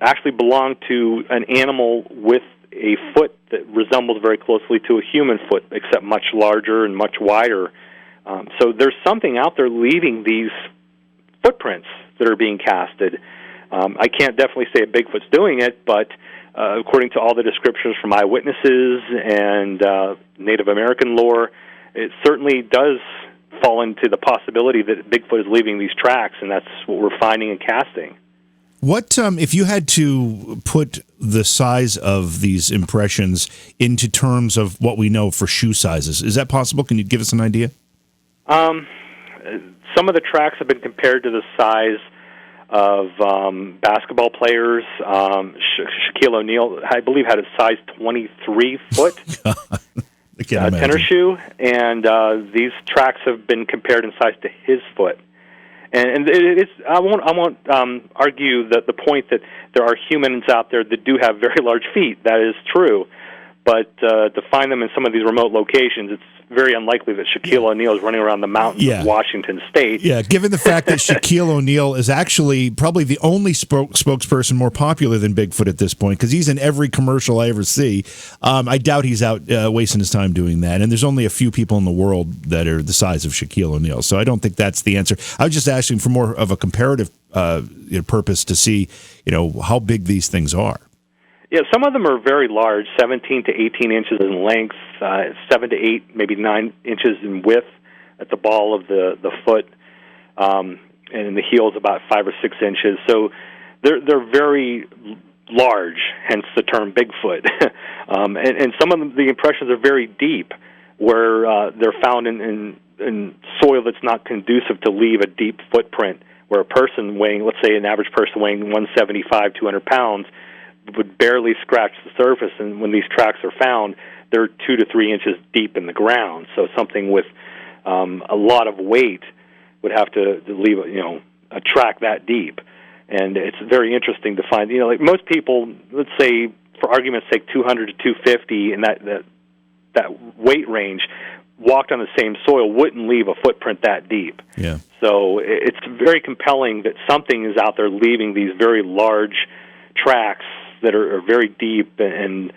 actually belong to an animal with a foot that resembles very closely to a human foot, except much larger and much wider. So there's something out there leaving these footprints that are being casted. I can't definitely say a Bigfoot's doing it, but according to all the descriptions from eyewitnesses and Native American lore, it certainly does fall into the possibility that Bigfoot is leaving these tracks, and that's what we're finding and casting. What if you had to put the size of these impressions into terms of what we know for shoe sizes? Is that possible? Can you give us an idea? Some of the tracks have been compared to the size of basketball players. Shaquille O'Neal, I believe, had a size 23 foot tennis shoe, and these tracks have been compared in size to his foot. And it's I won't argue that the point that there are humans out there that do have very large feet. That is true, but to find them in some of these remote locations, it's very unlikely that Shaquille O'Neal is running around the mountains of Washington State. Yeah, given the fact that Shaquille O'Neal is actually probably the only spokesperson more popular than Bigfoot at this point, because he's in every commercial I ever see. I doubt he's out wasting his time doing that. And there's only a few people in the world that are the size of Shaquille O'Neal. So I don't think that's the answer. I was just asking for more of a comparative purpose to see, how big these things are. Yeah, some of them are very large, 17 to 18 inches in length, 7 to 8, maybe 9 inches in width at the ball of the foot, and the heel is about 5 or 6 inches. So they're very large, hence the term Bigfoot. And some of them, the impressions are very deep, where they're found in soil that's not conducive to leave a deep footprint, where a person weighing, let's say an average person weighing 175, 200 pounds, would barely scratch the surface, and when these tracks are found, they're 2 to 3 inches deep in the ground. So something with a lot of weight would have to leave a track that deep. And it's very interesting to find, like most people, let's say, for argument's sake, 200 to 250 in that weight range, walked on the same soil, wouldn't leave a footprint that deep. Yeah. So it's very compelling that something is out there leaving these very large tracks that are very deep. And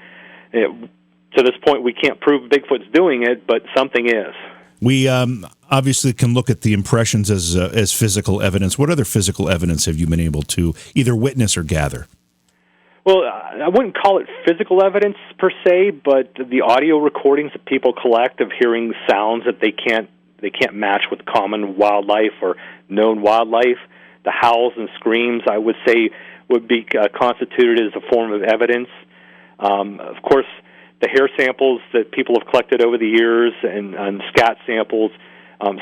to this point, we can't prove Bigfoot's doing it, but something is. We obviously can look at the impressions as physical evidence. What other physical evidence have you been able to either witness or gather? Well, I wouldn't call it physical evidence per se, but the audio recordings that people collect of hearing sounds that they can't match with common wildlife or known wildlife. The howls and screams, I would say, would be constituted as a form of evidence. Of course, the hair samples that people have collected over the years and scat samples,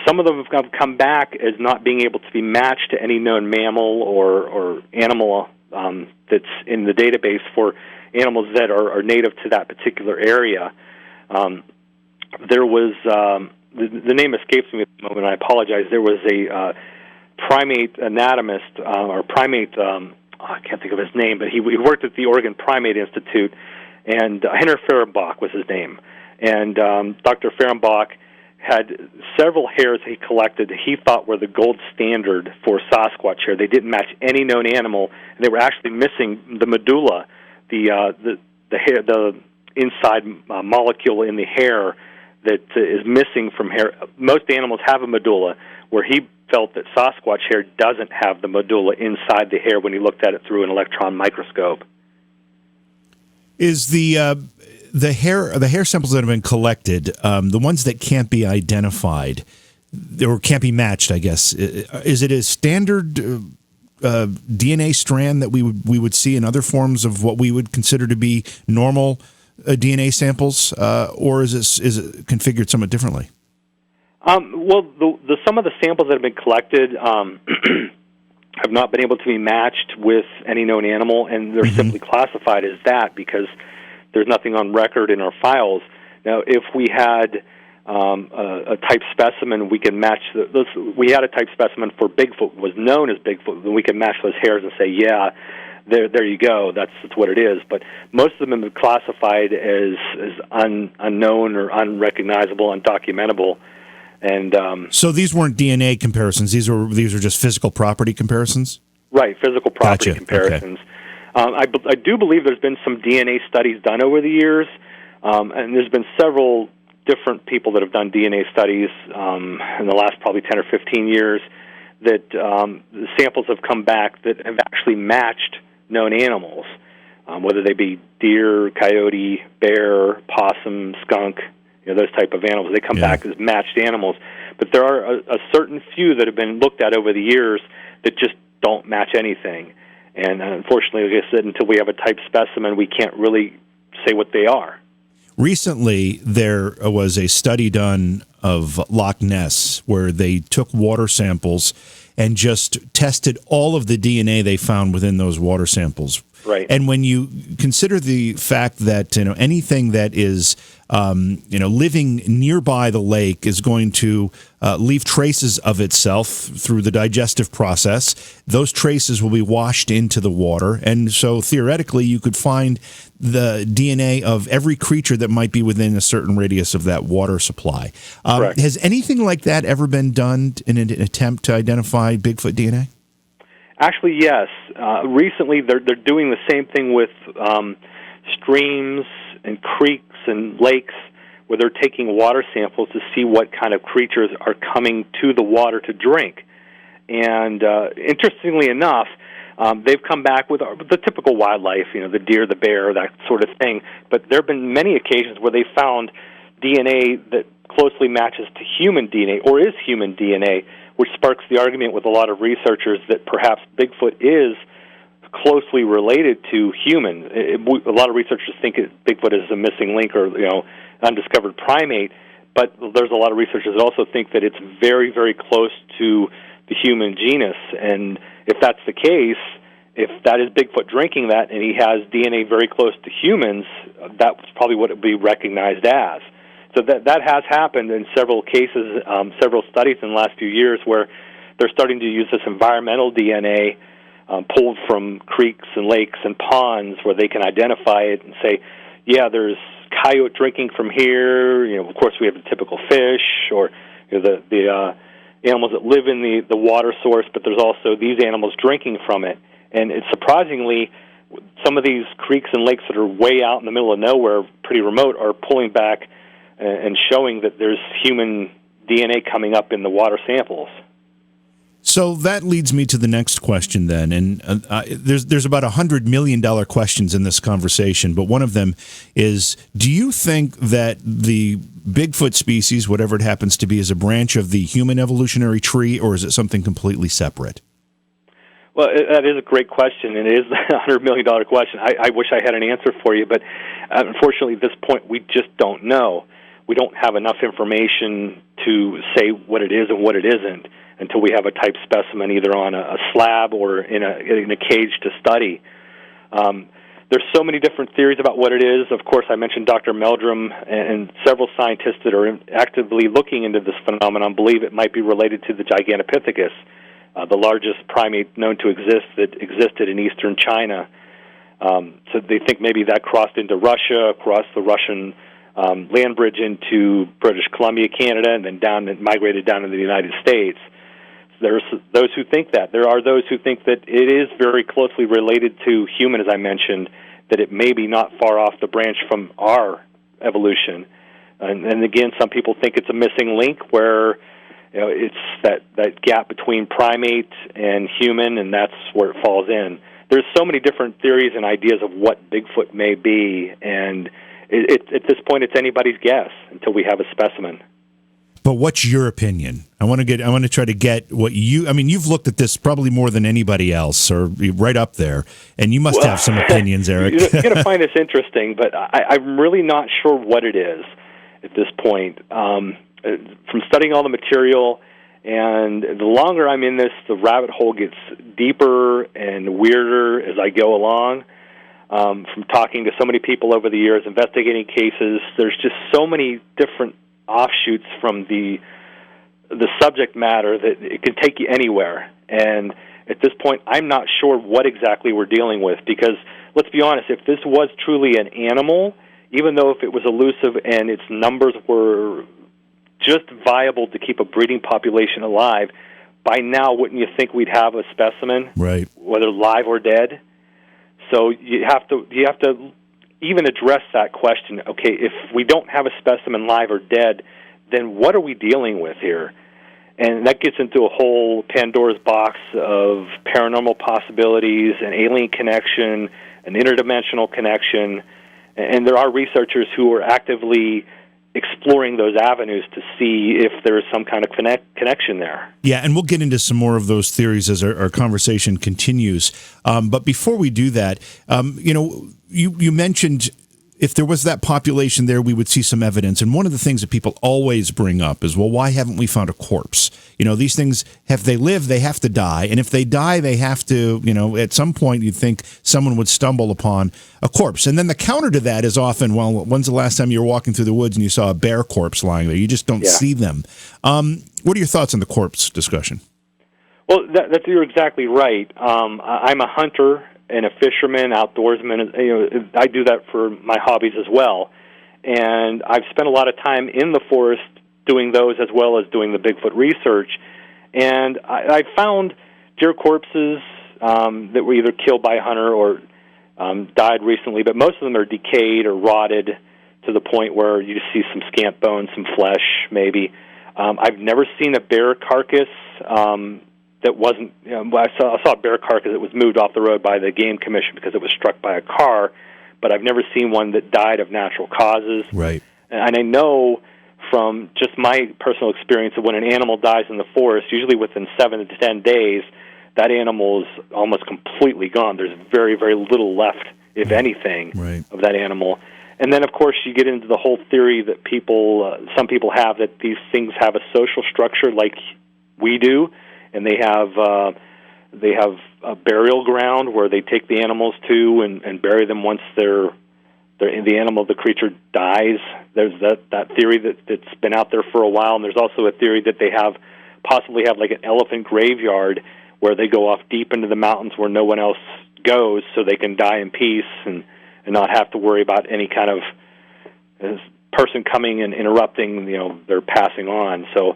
some of them have come back as not being able to be matched to any known mammal or animal that's in the database for animals that are native to that particular area. There was, the name escapes me at the moment, I apologize, there was a primate anatomist, or primate, I can't think of his name, but he worked at the Oregon Primate Institute, and Henry Fehrenbach was his name. And Dr. Fehrenbach had several hairs he collected that he thought were the gold standard for Sasquatch hair. They didn't match any known animal, and they were actually missing the medulla, the hair, the inside molecule in the hair that is missing from hair. Most animals have a medulla, where he felt that Sasquatch hair doesn't have the medulla inside the hair when he looked at it through an electron microscope. Is the hair samples that have been collected, the ones that can't be identified or can't be matched, I guess, is it a standard DNA strand that we would see in other forms of what we would consider to be normal DNA samples, or is it configured somewhat differently? Well, some of the samples that have been collected have not been able to be matched with any known animal, and they're simply classified as that because there's nothing on record in our files. Now, if we had a type specimen, we can match those. We had a type specimen for Bigfoot, was known as Bigfoot, then we can match those hairs and say, yeah, there you go, that's what it is. But most of them have been classified as unknown or unrecognizable, undocumentable. And so these weren't DNA comparisons; these are just physical property comparisons. Right, physical property comparisons. Okay. I do believe there's been some DNA studies done over the years, and there's been several different people that have done DNA studies in the last probably 10 or 15 years that the samples have come back that have actually matched known animals, whether they be deer, coyote, bear, possum, skunk, those type of animals. They come back as matched animals. But there are a certain few that have been looked at over the years that just don't match anything. And unfortunately, like I said, until we have a type specimen, we can't really say what they are. Recently, there was a study done of Loch Ness where they took water samples and just tested all of the DNA they found within those water samples. Right. And when you consider the fact that anything that is living nearby the lake is going to leave traces of itself through the digestive process, those traces will be washed into the water, and so theoretically you could find the DNA of every creature that might be within a certain radius of that water supply. Has anything like that ever been done in an attempt to identify Bigfoot DNA? Actually, yes. Recently, they're doing the same thing with streams and creeks and lakes, where they're taking water samples to see what kind of creatures are coming to the water to drink. And interestingly enough, they've come back with the typical wildlife, the deer, the bear, that sort of thing. But there have been many occasions where they found DNA that closely matches to human DNA or is human DNA, which sparks the argument with a lot of researchers that perhaps Bigfoot is closely related to humans. A lot of researchers think Bigfoot is a missing link or undiscovered primate, but there's a lot of researchers that also think that it's very, very close to the human genus. And if that's the case, if that is Bigfoot drinking that and he has DNA very close to humans, that's probably what it would be recognized as. So that has happened in several cases, several studies in the last few years where they're starting to use this environmental DNA pulled from creeks and lakes and ponds where they can identify it and say, yeah, there's coyote drinking from here. Of course, we have the typical fish or the animals that live in the water source, but there's also these animals drinking from it. And it's surprisingly, some of these creeks and lakes that are way out in the middle of nowhere, pretty remote, are pulling back and showing that there's human DNA coming up in the water samples. So that leads me to the next question then, and there's about $100 million questions in this conversation, but one of them is, do you think that the Bigfoot species, whatever it happens to be, is a branch of the human evolutionary tree, or is it something completely separate? Well, that is a great question, and it is a $100 million question. I wish I had an answer for you, but unfortunately at this point we just don't know. We don't have enough information to say what it is and what it isn't until we have a type specimen either on a slab or in a cage to study. There's so many different theories about what it is. Of course, I mentioned Dr. Meldrum and several scientists that are actively looking into this phenomenon believe it might be related to the Gigantopithecus, the largest primate known to exist that existed in eastern China. So they think maybe that crossed into Russia, across the Russian land bridge into British Columbia, Canada, and then migrated down into the United States. There's those who think that. There are those who think that it is very closely related to human, as I mentioned, that it may be not far off the branch from our evolution. And again, some people think it's a missing link where it's that gap between primate and human, and that's where it falls in. There's so many different theories and ideas of what Bigfoot may be, and at this point, it's anybody's guess until we have a specimen. But what's your opinion? I want to try to get what you've looked at this probably more than anybody else, or right up there, and you must have some opinions, Eric. You're going to find this interesting, but I'm really not sure what it is at this point. From studying all the material, and the longer I'm in this, the rabbit hole gets deeper and weirder as I go along. From talking to so many people over the years, investigating cases, there's just so many different offshoots from the subject matter that it can take you anywhere. And at this point, I'm not sure what exactly we're dealing with, because let's be honest, if this was truly an animal, even though if it was elusive and its numbers were just viable to keep a breeding population alive, by now wouldn't you think we'd have a specimen, right, whether live or dead? So you have to even address that question. Okay, if we don't have a specimen live or dead, then what are we dealing with here? And that gets into a whole Pandora's box of paranormal possibilities, an alien connection, an interdimensional connection, and there are researchers who are actively exploring those avenues to see if there is some kind of connection there. Yeah, and we'll get into some more of those theories as our conversation continues. But before we do that, you mentioned if there was that population there, we would see some evidence. And one of the things that people always bring up is, well, why haven't we found a corpse? These things, if they live, they have to die. And if they die, they have to, at some point you'd think someone would stumble upon a corpse. And then the counter to that is often, well, when's the last time you were walking through the woods and you saw a bear corpse lying there? You just don't see them. What are your thoughts on the corpse discussion? Well, you're exactly right. I'm a hunter and a fisherman, outdoorsman. I do that for my hobbies as well. And I've spent a lot of time in the forest doing those as well as doing the Bigfoot research. And I found deer corpses that were either killed by a hunter or died recently, but most of them are decayed or rotted to the point where you see some scant bones, some flesh maybe. I've never seen a bear carcass that wasn't, I saw a bear carcass that was moved off the road by the Game Commission because it was struck by a car, but I've never seen one that died of natural causes. Right. And I know from just my personal experience that when an animal dies in the forest, usually within 7 to 10 days, that animal is almost completely gone. There's very, very little left, if anything, of that animal. And then, of course, you get into the whole theory that some people have that these things have a social structure like we do, and they have a burial ground where they take the animals to and bury them once the creature dies. There's that theory that's been out there for a while, and there's also a theory that they have possibly have like an elephant graveyard where they go off deep into the mountains where no one else goes, so they can die in peace and not have to worry about any kind of person coming and interrupting, their passing on. So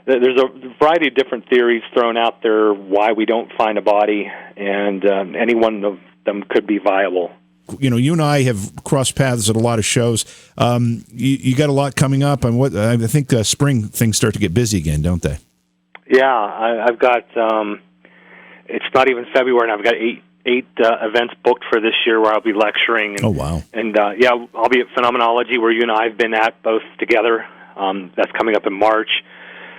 there's a variety of different theories thrown out there why we don't find a body, and any one of them could be viable. You and I have crossed paths at a lot of shows. You got a lot coming up, and what I think spring things start to get busy again, don't they? Yeah, I've got. It's not even February, and I've got eight events booked for this year where I'll be lecturing. And, oh wow! And I'll be at Phenomenology, where you and I have been at both together. That's coming up in March.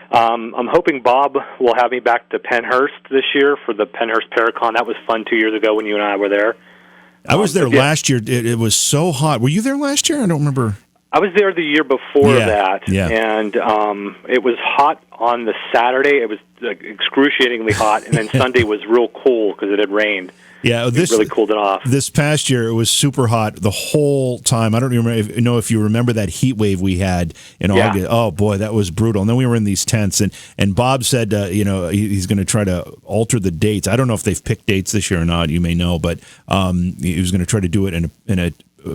I'm hoping Bob will have me back to Pennhurst this year for the Pennhurst Paracon. That was fun 2 years ago when you and I were there. I was there last year. It was so hot. Were you there last year? I don't remember. I was there the year before that, yeah. And it was hot on the Saturday. It was excruciatingly hot, and then Sunday was real cool because it had rained. Yeah, it really cooled it off. This past year, it was super hot the whole time. I don't even know if you remember that heat wave we had in August. Oh, boy, that was brutal. And then we were in these tents, and Bob said, he's going to try to alter the dates. I don't know if they've picked dates this year or not. You may know, but he was going to try to do it in a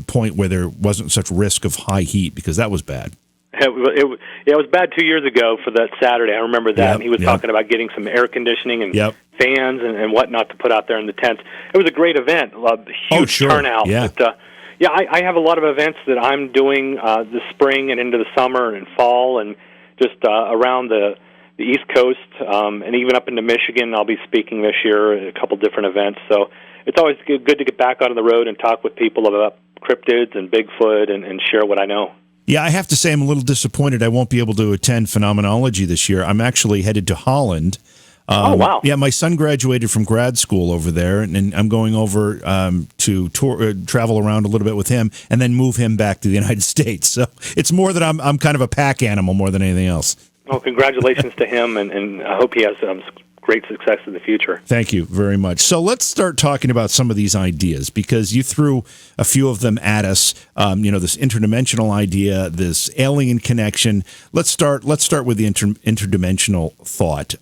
point where there wasn't such risk of high heat, because that was bad. It was bad 2 years ago for that Saturday. I remember that. And he was talking about getting some air conditioning and fans and whatnot to put out there in the tents. It was a great event, a huge turnout. Yeah. But, I have a lot of events that I'm doing this spring and into the summer and fall, and just around the East Coast, and even up into Michigan. I'll be speaking this year at a couple different events. So it's always good to get back out on the road and talk with people about cryptids and Bigfoot and share what I know. Yeah, I have to say I'm a little disappointed I won't be able to attend Phenomenology this year. I'm actually headed to Holland. Oh, wow. Yeah, my son graduated from grad school over there, and I'm going over to travel around a little bit with him and then move him back to the United States. So it's more that I'm kind of a pack animal more than anything else. Well, congratulations to him, and I hope he has great success in the future. Thank you very much. So let's start talking about some of these ideas, because you threw a few of them at us. This interdimensional idea, this alien connection. Let's start with the interdimensional thought.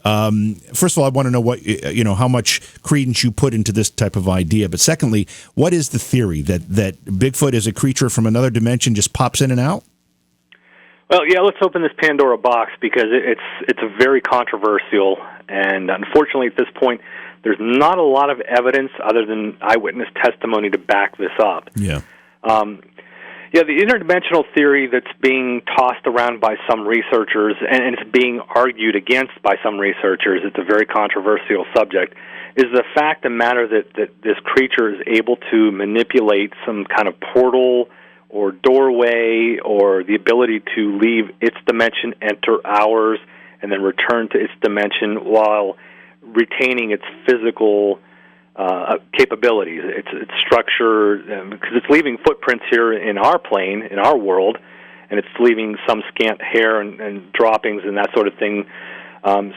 First of all, I want to know how much credence you put into this type of idea. But secondly, what is the theory that Bigfoot is a creature from another dimension, just pops in and out? Well, yeah, let's open this Pandora box, because it's a very controversial, and unfortunately at this point there's not a lot of evidence other than eyewitness testimony to back this up. Yeah. The interdimensional theory that's being tossed around by some researchers, and it's being argued against by some researchers, it's a very controversial subject, is the fact of the matter that this creature is able to manipulate some kind of portal or doorway, or the ability to leave its dimension, enter ours, and then return to its dimension while retaining its physical capabilities, its structure, because it's leaving footprints here in our plane, in our world, and it's leaving some scant hair and droppings and that sort of thing.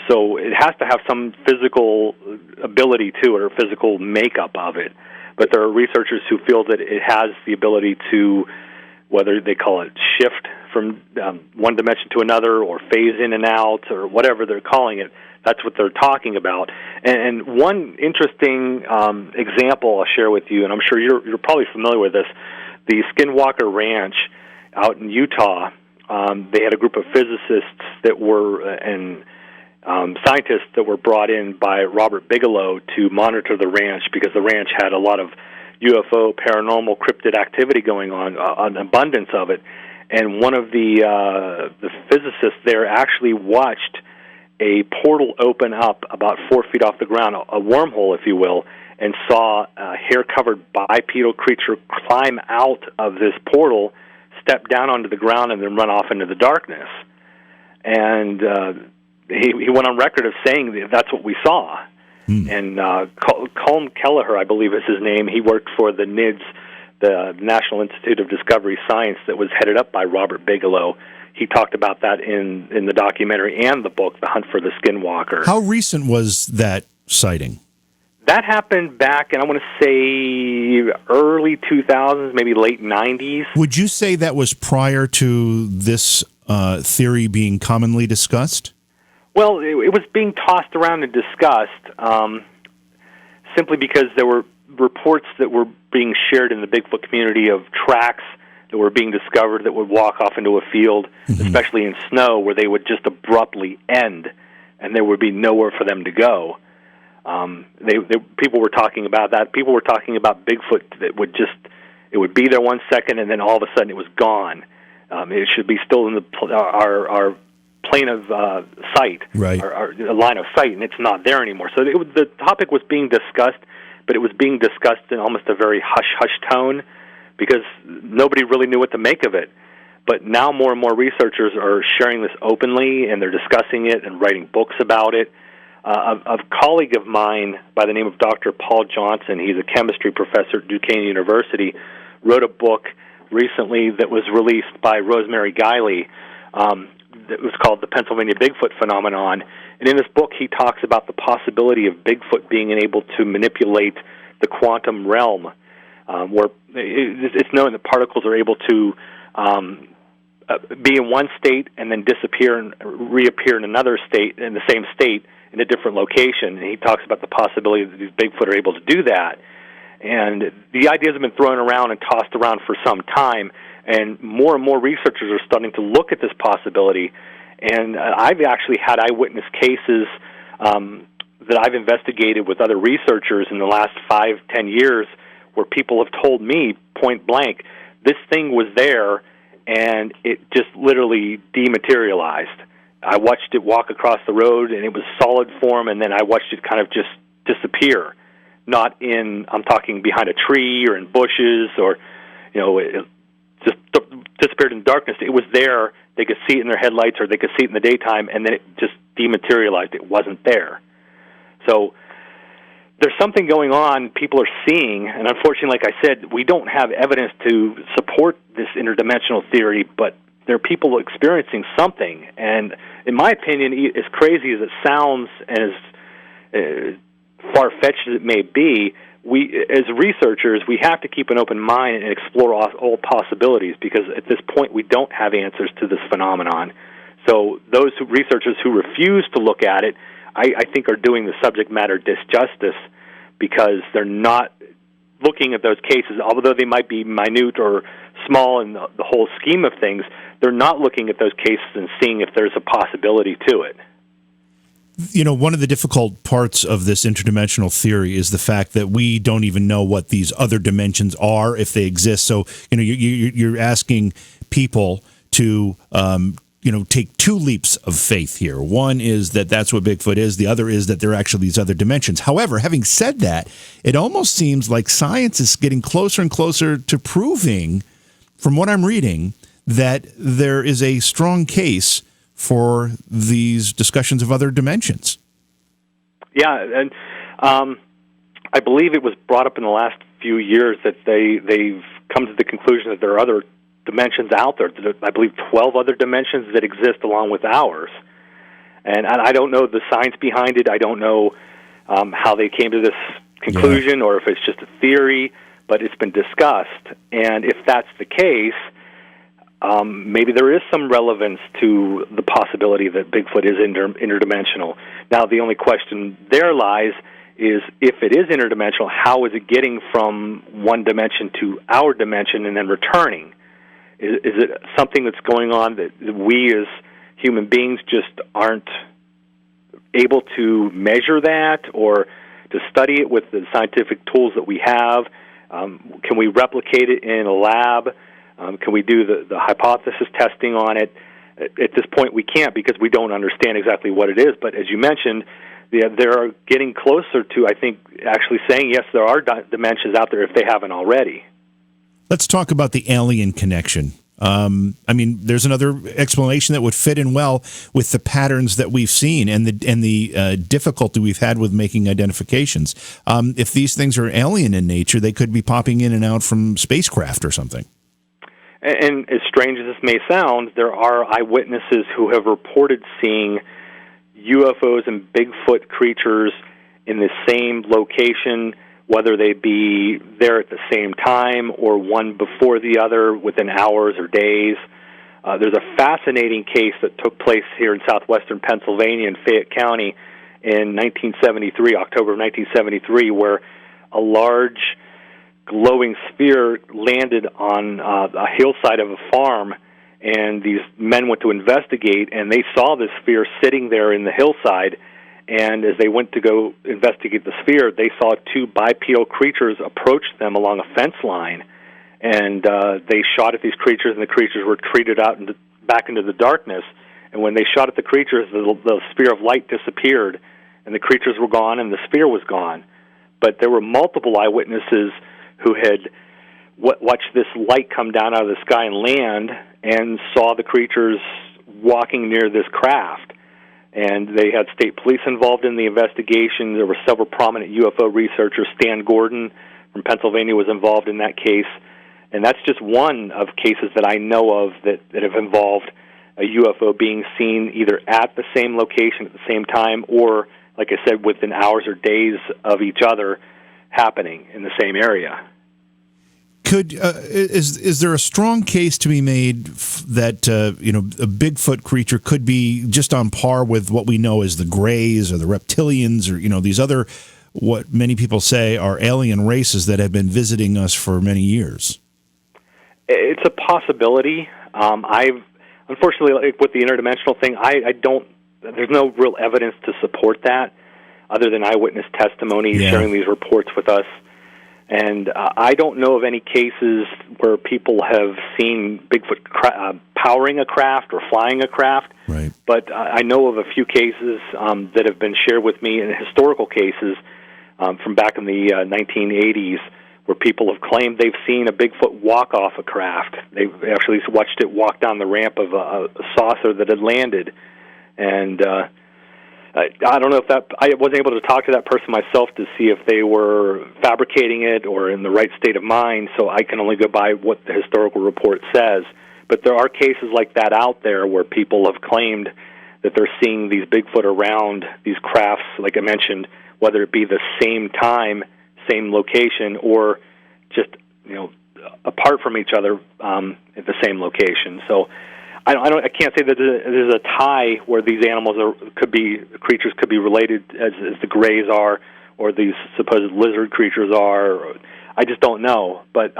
So it has to have some physical ability to it, or physical makeup of it. But there are researchers who feel that it has the ability to, whether they call it shift from one dimension to another, or phase in and out, or whatever they're calling it. That's what they're talking about. And one interesting example I'll share with you, and I'm sure you're probably familiar with this, the Skinwalker Ranch out in Utah. They had a group of physicists that were and scientists that were brought in by Robert Bigelow to monitor the ranch, because the ranch had a lot of UFO, paranormal, cryptid activity going on, an abundance of it. And one of the physicists there actually watched a portal open up about 4 feet off the ground, a wormhole, if you will, and saw a hair-covered bipedal creature climb out of this portal, step down onto the ground, and then run off into the darkness. And he went on record of saying that's what we saw. And Colm Kelleher, I believe is his name, he worked for the NIDS, the National Institute of Discovery Science, that was headed up by Robert Bigelow. He talked about that in the documentary and the book, The Hunt for the Skinwalker. How recent was that sighting? That happened back, and I want to say early 2000s, maybe late 90s. Would you say that was prior to this theory being commonly discussed? Well, it was being tossed around and discussed simply because there were reports that were being shared in the Bigfoot community of tracks that were being discovered that would walk off into a field, especially in snow, where they would just abruptly end, and there would be nowhere for them to go. People were talking about that. People were talking about Bigfoot that it would be there 1 second, and then all of a sudden it was gone. It should be still in our plane of sight, right. our line of sight, and it's not there anymore. So the topic was being discussed, but it was being discussed in almost a very hush-hush tone because nobody really knew what to make of it. But now more and more researchers are sharing this openly, and they're discussing it and writing books about it. A colleague of mine by the name of Dr. Paul Johnson, he's a chemistry professor at Duquesne University, wrote a book recently that was released by Rosemary Guiley that was called The Pennsylvania Bigfoot Phenomenon. And in this book, he talks about the possibility of Bigfoot being able to manipulate the quantum realm, where it's known that particles are able to be in one state and then disappear and reappear in another state, in the same state, in a different location. And he talks about the possibility that these Bigfoot are able to do that. And the ideas have been thrown around and tossed around for some time, and more researchers are starting to look at this possibility. And I've actually had eyewitness cases that I've investigated with other researchers in the last 5-10 years where people have told me point blank, this thing was there and it just literally dematerialized. I watched it walk across the road and it was solid form, and then I watched it kind of just disappear. Not in, I'm talking behind a tree or in bushes or, it just disappeared in darkness. It was there. They could see it in their headlights or they could see it in the daytime, and then it just dematerialized. It wasn't there. So there's something going on people are seeing, and unfortunately, like I said, we don't have evidence to support this interdimensional theory, but there are people experiencing something. And in my opinion, as crazy as it sounds and as far-fetched as it may be, we, as researchers, we have to keep an open mind and explore all possibilities, because at this point we don't have answers to this phenomenon. So those researchers who refuse to look at it, I think are doing the subject matter disjustice, because they're not looking at those cases, although they might be minute or small in the whole scheme of things. They're not looking at those cases and seeing if there's a possibility to it. One of the difficult parts of this interdimensional theory is the fact that we don't even know what these other dimensions are, if they exist. So, you're asking people to, take two leaps of faith here. One is that that's what Bigfoot is. The other is that there are actually these other dimensions. However, having said that, it almost seems like science is getting closer and closer to proving, from what I'm reading, that there is a strong case for these discussions of other dimensions. Yeah, and I believe it was brought up in the last few years that they've come to the conclusion that there are other dimensions out there. I believe 12 other dimensions that exist along with ours. And I don't know the science behind it. I don't know how they came to this conclusion, or if it's just a theory, but it's been discussed. And if that's the case, maybe there is some relevance to the possibility that Bigfoot is interdimensional. Now, the only question there lies is, if it is interdimensional, how is it getting from one dimension to our dimension and then returning? Is it something that's going on that we as human beings just aren't able to measure that or to study it with the scientific tools that we have? Can we replicate it in a lab? Can we do the hypothesis testing on it? At this point, we can't, because we don't understand exactly what it is. But as you mentioned, they're getting closer to, I think, actually saying, yes, there are dimensions out there if they haven't already. Let's talk about the alien connection. There's another explanation that would fit in well with the patterns that we've seen and the difficulty we've had with making identifications. If these things are alien in nature, they could be popping in and out from spacecraft or something. And as strange as this may sound, there are eyewitnesses who have reported seeing UFOs and Bigfoot creatures in the same location, whether they be there at the same time or one before the other within hours or days. there's a fascinating case that took place here in southwestern Pennsylvania in Fayette County in 1973, October of 1973, where a large glowing sphere landed on a hillside of a farm, and these men went to investigate, and they saw this sphere sitting there in the hillside, and as they went to go investigate the sphere, they saw two bipedal creatures approach them along a fence line, and they shot at these creatures, and the creatures were retreated out back into the darkness, and when they shot at the creatures, the sphere of light disappeared, and the creatures were gone, and the sphere was gone. But there were multiple eyewitnesses who had watched this light come down out of the sky and land and saw the creatures walking near this craft. And they had state police involved in the investigation. There were several prominent UFO researchers. Stan Gordon from Pennsylvania was involved in that case. And that's just one of cases that I know of that have involved a UFO being seen either at the same location at the same time or, like I said, within hours or days of each other happening in the same area. Is there a strong case to be made that a Bigfoot creature could be just on par with what we know as the Greys or the reptilians or these other what many people say are alien races that have been visiting us for many years? It's a possibility. I've unfortunately, with the interdimensional thing, I don't. There's no real evidence to support that, other than eyewitness testimony sharing these reports with us. And I don't know of any cases where people have seen Bigfoot powering a craft or flying a craft. Right. But I know of a few cases that have been shared with me, in historical cases from back in the 1980s, where people have claimed they've seen a Bigfoot walk off a craft. They've actually watched it walk down the ramp of a saucer that had landed. And I don't know if I wasn't able to talk to that person myself to see if they were fabricating it or in the right state of mind, so I can only go by what the historical report says. But there are cases like that out there where people have claimed that they're seeing these Bigfoot around these crafts, like I mentioned, whether it be the same time, same location, or just apart from each other at the same location. So I can't say that there's a tie where these animals creatures could be related as the Greys are, or these supposed lizard creatures are. I just don't know. But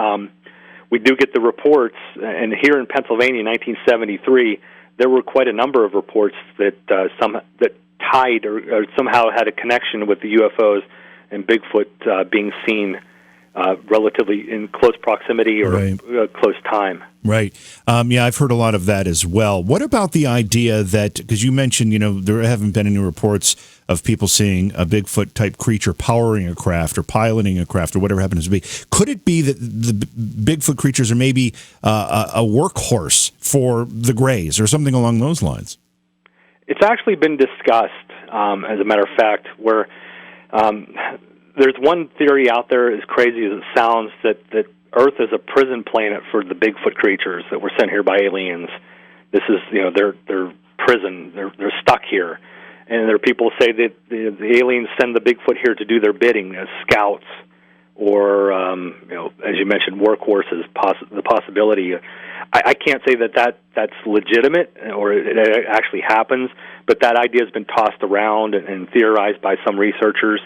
we do get the reports, and here in Pennsylvania in 1973, there were quite a number of reports that tied or somehow had a connection with the UFOs and Bigfoot being seen relatively in close proximity or close time. Right. I've heard a lot of that as well. What about the idea that, because you mentioned, there haven't been any reports of people seeing a Bigfoot-type creature powering a craft or piloting a craft or whatever happens to be. Could it be that the Bigfoot creatures are maybe a workhorse for the Greys or something along those lines? It's actually been discussed, as a matter of fact, where there's one theory out there, as crazy as it sounds, that Earth is a prison planet for the Bigfoot creatures that were sent here by aliens. This is, their prison. They're stuck here. And there are people who say that the aliens send the Bigfoot here to do their bidding as scouts or, as you mentioned, workhorses, the possibility. I can't say that's legitimate or it actually happens, but that idea has been tossed around and theorized by some researchers.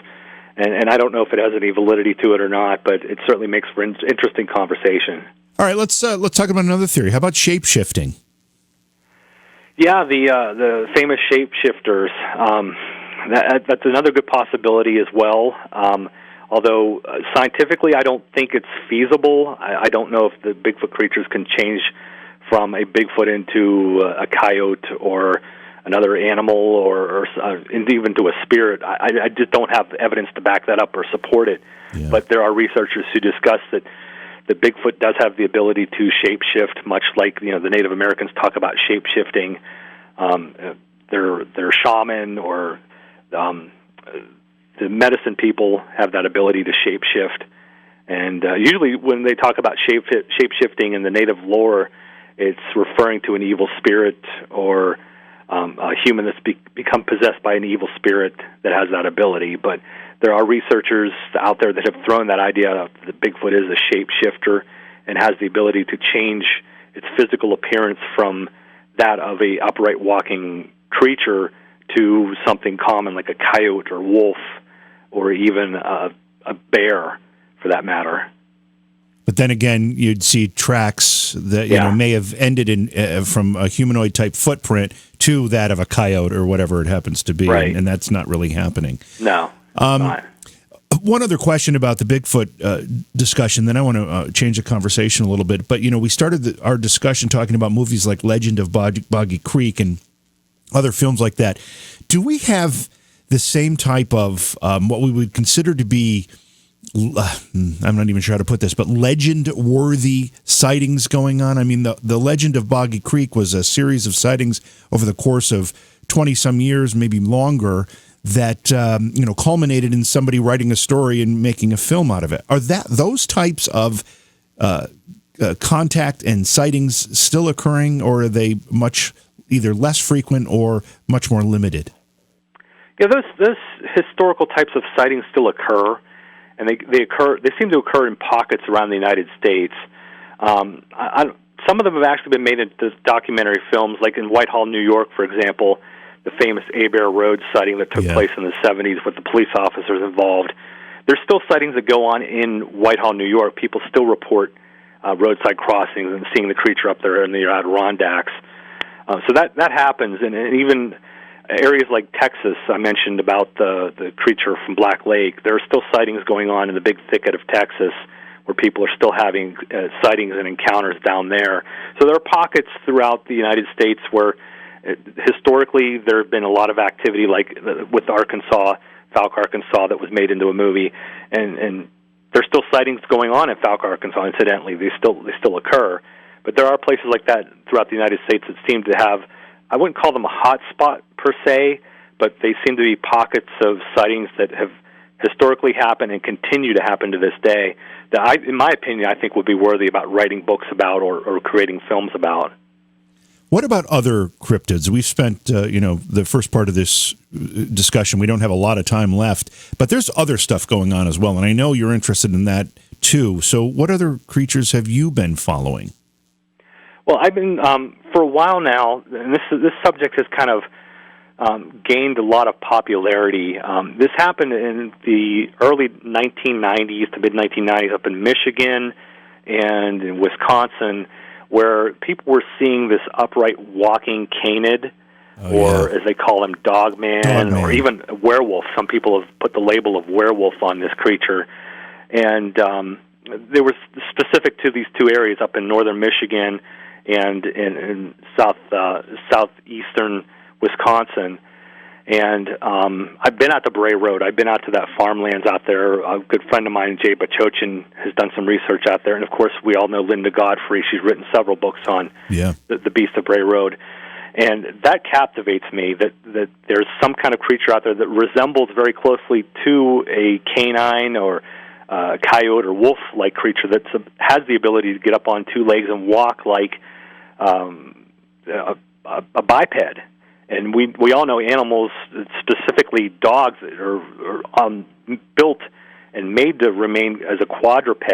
And I don't know if it has any validity to it or not, but it certainly makes for interesting conversation. All right, let's talk about another theory. How about shape-shifting? Yeah, the famous shapeshifters. That's another good possibility as well. Although scientifically, I don't think it's feasible. I don't know if the Bigfoot creatures can change from a Bigfoot into a coyote or another animal or even to a spirit. I just don't have evidence to back that up or support it. Yeah. But there are researchers who discuss that the Bigfoot does have the ability to shapeshift, much like the Native Americans talk about shapeshifting. Their shaman or the medicine people have that ability to shapeshift. And usually when they talk about shapeshifting in the Native lore, it's referring to an evil spirit or a human that's become possessed by an evil spirit that has that ability. But there are researchers out there that have thrown that idea out that Bigfoot is a shapeshifter and has the ability to change its physical appearance from that of a upright walking creature to something common like a coyote or wolf or even a bear, for that matter. But then again, you'd see tracks that may have ended in from a humanoid type footprint to that of a coyote or whatever it happens to be, right. and that's not really happening. No. Not. One other question about the Bigfoot discussion, then I want to change the conversation a little bit. But we started our discussion talking about movies like Legend of Boggy Creek and other films like that. Do we have the same type of what we would consider to be, I'm not even sure how to put this, but legend-worthy sightings going on? I mean, the Legend of Boggy Creek was a series of sightings over the course of 20-some years, maybe longer, that culminated in somebody writing a story and making a film out of it. Are those types of contact and sightings still occurring, or are they much either less frequent or much more limited? Yeah, those historical types of sightings still occur, and they occur. They seem to occur in pockets around the United States. Some of them have actually been made into documentary films, like in Whitehall, New York, for example, the famous Abear Road sighting that took place in the 70s with the police officers involved. There's still sightings that go on in Whitehall, New York. People still report roadside crossings and seeing the creature up there in the Adirondacks. So that happens, and even areas like Texas, I mentioned about the creature from Black Lake. There are still sightings going on in the big thicket of Texas where people are still having sightings and encounters down there. So there are pockets throughout the United States where historically there have been a lot of activity, like with Arkansas, Falk, Arkansas, that was made into a movie, and there's still sightings going on in Falk, Arkansas. Incidentally, they still occur, but there are places like that throughout the United States that seem to have, I wouldn't call them a hot spot per se, but they seem to be pockets of sightings that have historically happened and continue to happen to this day that, in my opinion, I think would be worthy about writing books about or creating films about. What about other cryptids? We've spent, the first part of this discussion. We don't have a lot of time left, but there's other stuff going on as well, and I know you're interested in that too. So what other creatures have you been following? Well, I've been, for a while now, and this subject has kind of gained a lot of popularity. This happened in the early 1990s to mid-1990s up in Michigan and in Wisconsin, where people were seeing this upright walking canid, as they call him, Dogman, or even werewolf. Some people have put the label of werewolf on this creature. And they were specific to these two areas up in northern Michigan and in southeastern Wisconsin. And I've been out to Bray Road. I've been out to that farmlands out there. A good friend of mine, Jay Bachochin, has done some research out there. And, of course, we all know Linda Godfrey. She's written several books on the Beast of Bray Road. And that captivates me, that there's some kind of creature out there that resembles very closely to a canine or a coyote or wolf-like creature that has the ability to get up on two legs and walk like a biped. And we all know animals, specifically dogs, that are built and made to remain as a quadruped,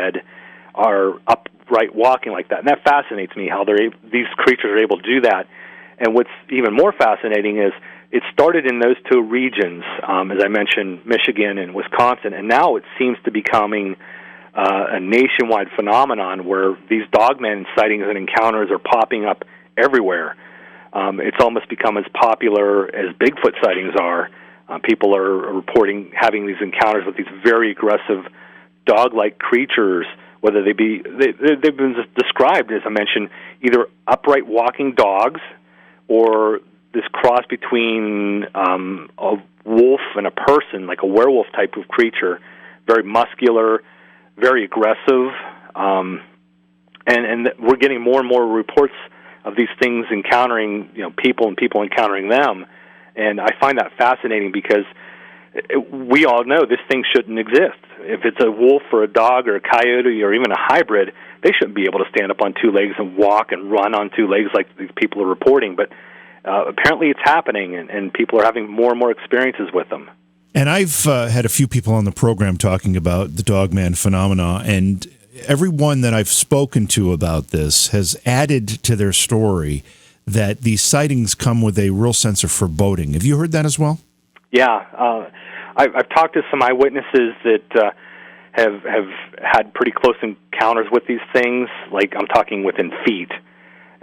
are upright walking like that. And that fascinates me, how these creatures are able to do that. And what's even more fascinating is it started in those two regions, as I mentioned, Michigan and Wisconsin, and now it seems to be becoming a nationwide phenomenon where these Dogman sightings and encounters are popping up everywhere. It's almost become as popular as Bigfoot sightings are. People are reporting having these encounters with these very aggressive dog-like creatures, whether they've been described, as I mentioned, either upright walking dogs or this cross between a wolf and a person, like a werewolf type of creature, very muscular, very aggressive, and we're getting more and more reports of these things encountering people and people encountering them. And I find that fascinating because we all know this thing shouldn't exist. If it's a wolf or a dog or a coyote or even a hybrid, they shouldn't be able to stand up on two legs and walk and run on two legs like these people are reporting. But apparently it's happening, and people are having more and more experiences with them. And I've had a few people on the program talking about the Dogman phenomena, and everyone that I've spoken to about this has added to their story that these sightings come with a real sense of foreboding. Have you heard that as well? Yeah. I've talked to some eyewitnesses that have had pretty close encounters with these things, like I'm talking within feet.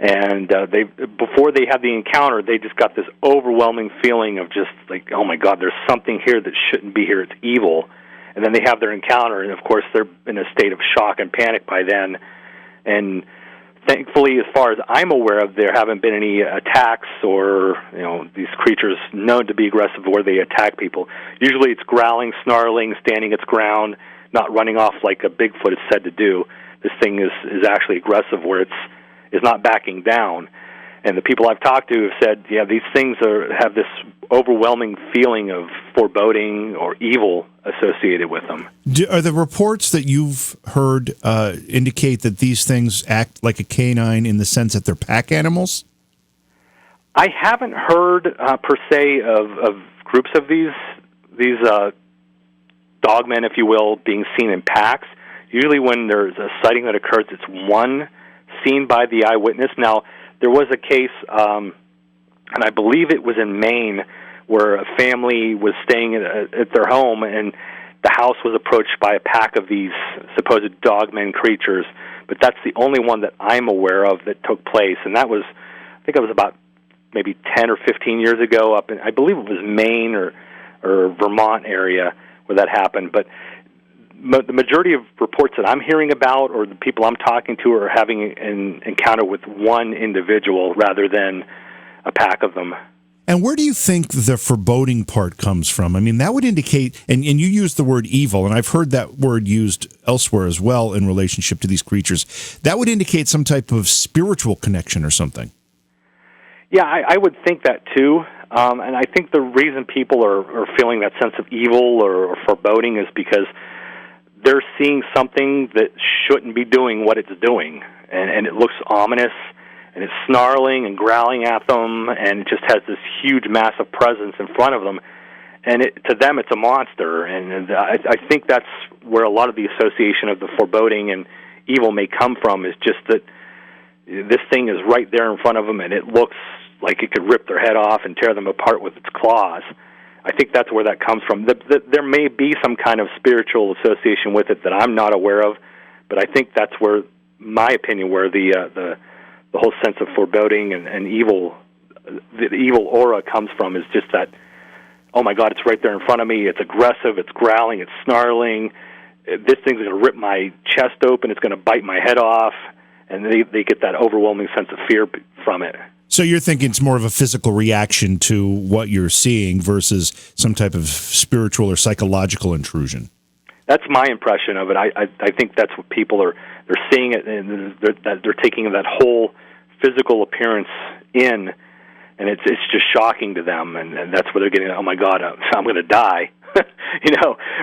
And before they had the encounter, they just got this overwhelming feeling of just like, oh my God, there's something here that shouldn't be here. It's evil. And then they have their encounter, and of course they're in a state of shock and panic by then. And thankfully, as far as I'm aware of, there haven't been any attacks or these creatures known to be aggressive where they attack people. Usually it's growling, snarling, standing its ground, not running off like a Bigfoot is said to do. This thing is actually aggressive where it's not backing down. And the people I've talked to have said, yeah, these things have this overwhelming feeling of foreboding or evil associated with them. Are the reports that you've heard indicate that these things act like a canine in the sense that they're pack animals? I haven't heard per se of groups of these dogmen, if you will, being seen in packs. Usually when there's a sighting that occurs, it's one seen by the eyewitness. Now, there was a case, and I believe it was in Maine, where a family was staying at their home, and the house was approached by a pack of these supposed dogman creatures. But that's the only one that I'm aware of that took place, and that was, I think it was about maybe 10 or 15 years ago up in, I believe it was Maine or Vermont area where that happened. But the majority of reports that I'm hearing about, or the people I'm talking to, are having an encounter with one individual rather than a pack of them. And where do you think the foreboding part comes from? I mean, that would indicate, and you used the word evil, and I've heard that word used elsewhere as well in relationship to these creatures. That would indicate some type of spiritual connection or something. Yeah, I would think that too. And I think the reason people are feeling that sense of evil or foreboding is because they're seeing something that shouldn't be doing what it's doing, and it looks ominous, and it's snarling and growling at them, and it just has this huge, massive presence in front of them, and to them it's a monster, and I think that's where a lot of the association of the foreboding and evil may come from, is just that this thing is right there in front of them, and it looks like it could rip their head off and tear them apart with its claws. I think that's where that comes from. There may be some kind of spiritual association with it that I'm not aware of, but I think that's where, my opinion, where the whole sense of foreboding and evil, the evil aura comes from, is just that, oh my God, it's right there in front of me, it's aggressive, it's growling, it's snarling, this thing's going to rip my chest open, it's going to bite my head off, and they get that overwhelming sense of fear from it. So you're thinking it's more of a physical reaction to what you're seeing versus some type of spiritual or psychological intrusion? That's my impression of it. I think that's what people they're seeing it, and they're taking that whole physical appearance in, and it's just shocking to them, and that's where they're getting, oh my God, I'm going to die,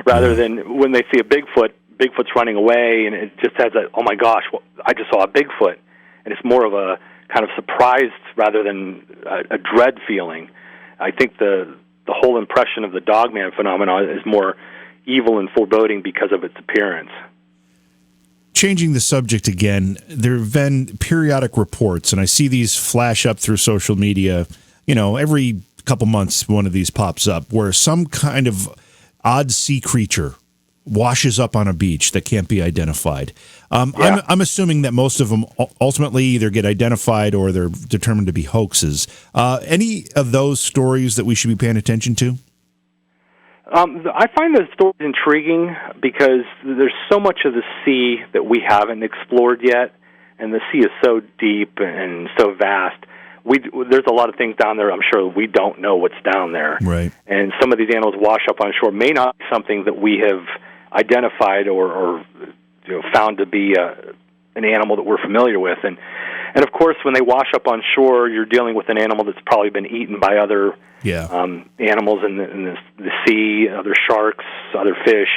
rather than when they see a Bigfoot's running away, and it just has that, oh my gosh, I just saw a Bigfoot, and it's more of a kind of surprised rather than a dread feeling. I think the whole impression of the Dogman phenomenon is more evil and foreboding because of its appearance. Changing the subject again, there have been periodic reports, and I see these flash up through social media, every couple months one of these pops up, where some kind of odd sea creature washes up on a beach that can't be identified. I'm assuming that most of them ultimately either get identified or they're determined to be hoaxes. Any of those stories that we should be paying attention to? I find those stories intriguing because there's so much of the sea that we haven't explored yet, and the sea is so deep and so vast. There's a lot of things down there, I'm sure, we don't know what's down there. Right. And some of these animals wash up on shore may not be something that we have identified or found to be an animal that we're familiar with, and of course when they wash up on shore, you're dealing with an animal that's probably been eaten by other animals in the sea, other sharks, other fish,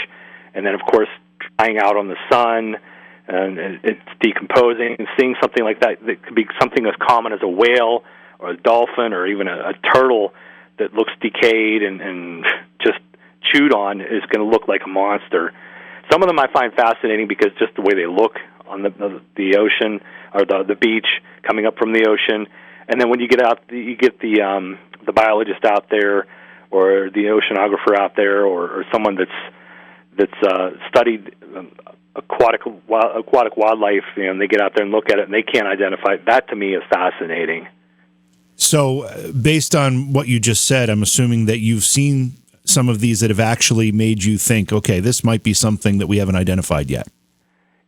and then of course drying out on the sun, and it's decomposing, and seeing something like that could be something as common as a whale or a dolphin or even a turtle that looks decayed and just chewed on is going to look like a monster. Some of them I find fascinating because just the way they look on the ocean or the beach coming up from the ocean, and then when you get out, you get the biologist out there or the oceanographer out there or someone that's studied aquatic wildlife, and they get out there and look at it and they can't identify it. That to me is fascinating. So, based on what you just said, I'm assuming that you've seen some of these that have actually made you think, okay, this might be something that we haven't identified yet.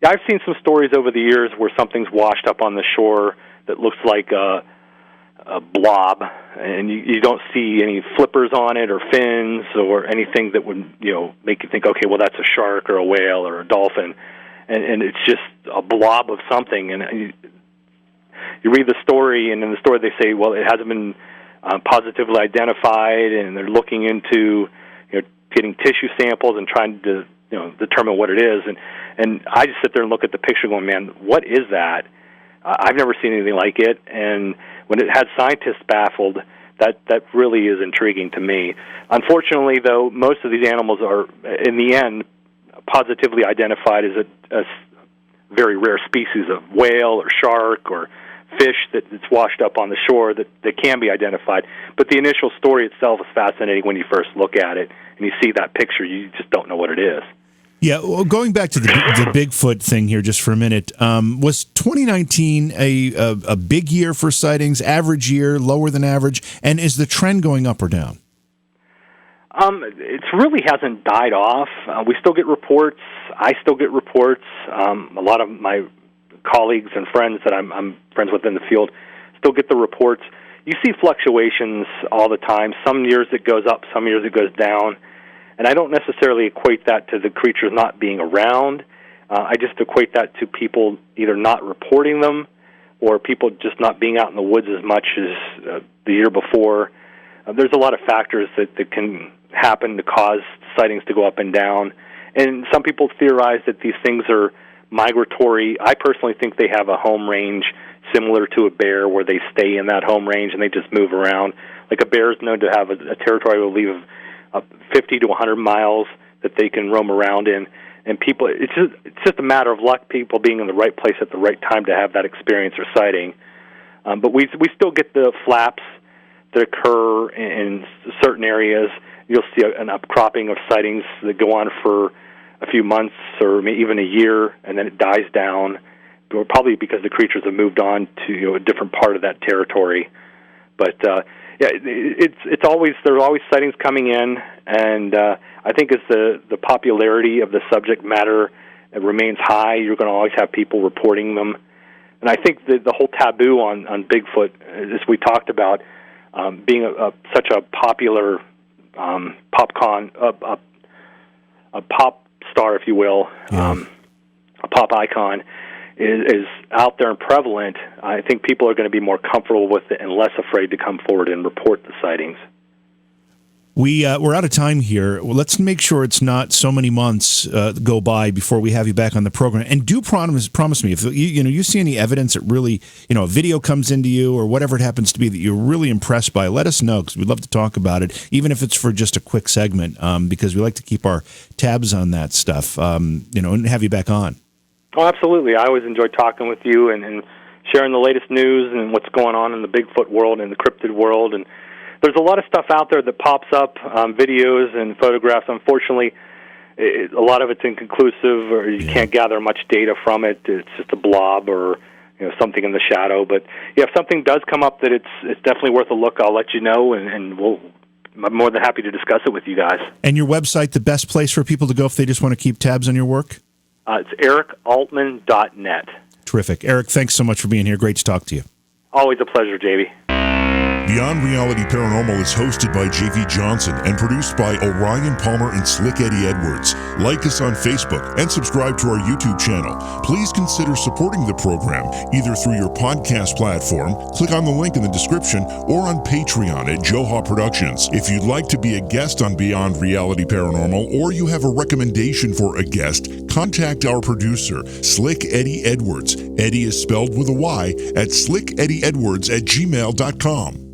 Yeah, I've seen some stories over the years where something's washed up on the shore that looks like a blob, and you don't see any flippers on it or fins or anything that would make you think, okay, well, that's a shark or a whale or a dolphin, and it's just a blob of something. And you read the story, and in the story they say, well, it hasn't been positively identified, and they're looking into getting tissue samples and trying to determine what it is. And I just sit there and look at the picture going, man, what is that? I've never seen anything like it. And when it had scientists baffled, that really is intriguing to me. Unfortunately, though, most of these animals are, in the end, positively identified as a very rare species of whale or shark or fish that's washed up on the shore that can be identified. But the initial story itself is fascinating when you first look at it and you see that picture. You just don't know what it is. Yeah, well, going back to the Bigfoot thing here just for a minute, was 2019 a big year for sightings, average year, lower than average, and is the trend going up or down? It really hasn't died off. We still get reports. I still get reports. A lot of my colleagues and friends that I'm friends with in the field still get the reports. You see fluctuations all the time. Some years it goes up, some years it goes down. And I don't necessarily equate that to the creatures not being around. I just equate that to people either not reporting them or people just not being out in the woods as much as the year before. There's a lot of factors that can happen to cause sightings to go up and down. And some people theorize that these things are migratory. I personally think they have a home range similar to a bear where they stay in that home range and they just move around. Like a bear is known to have a territory will leave 50 to 100 miles that they can roam around in, and people, it's just a matter of luck, people being in the right place at the right time to have that experience or sighting. But we still get the flaps that occur in certain areas. You'll see an upcropping of sightings that go on for a few months or even a year, and then it dies down, probably because the creatures have moved on to a different part of that territory. But yeah, it's always, there are always sightings coming in, and I think as the popularity of the subject matter remains high, you're going to always have people reporting them. And I think the whole taboo on Bigfoot, as we talked about, being such a popular a pop star, if you will, a pop icon, is out there and prevalent. I think people are going to be more comfortable with it and less afraid to come forward and report the sightings. We're out of time here. Well, let's make sure it's not so many months go by before we have you back on the program. And do promise me if you see any evidence that really a video comes into you or whatever it happens to be that you're really impressed by, let us know because we'd love to talk about it, even if it's for just a quick segment, because we like to keep our tabs on that stuff. And have you back on. Oh, absolutely. I always enjoy talking with you and sharing the latest news and what's going on in the Bigfoot world and the cryptid world. And there's a lot of stuff out there that pops up, videos and photographs. Unfortunately, a lot of it's inconclusive, or you can't gather much data from it. It's just a blob or something in the shadow. But yeah, if something does come up that it's definitely worth a look, I'll let you know, and I'm more than happy to discuss it with you guys. And your website, the best place for people to go if they just want to keep tabs on your work? It's erikaltman.net. Terrific. Eric, thanks so much for being here. Great to talk to you. Always a pleasure, JV. Beyond Reality Paranormal is hosted by J.V. Johnson and produced by Orion Palmer and Slick Eddie Edwards. Like us on Facebook and subscribe to our YouTube channel. Please consider supporting the program either through your podcast platform, click on the link in the description, or on Patreon at Joha Productions. If you'd like to be a guest on Beyond Reality Paranormal, or you have a recommendation for a guest, contact our producer, Slick Eddie Edwards. Eddie is spelled with a Y at slickeddieedwards@gmail.com.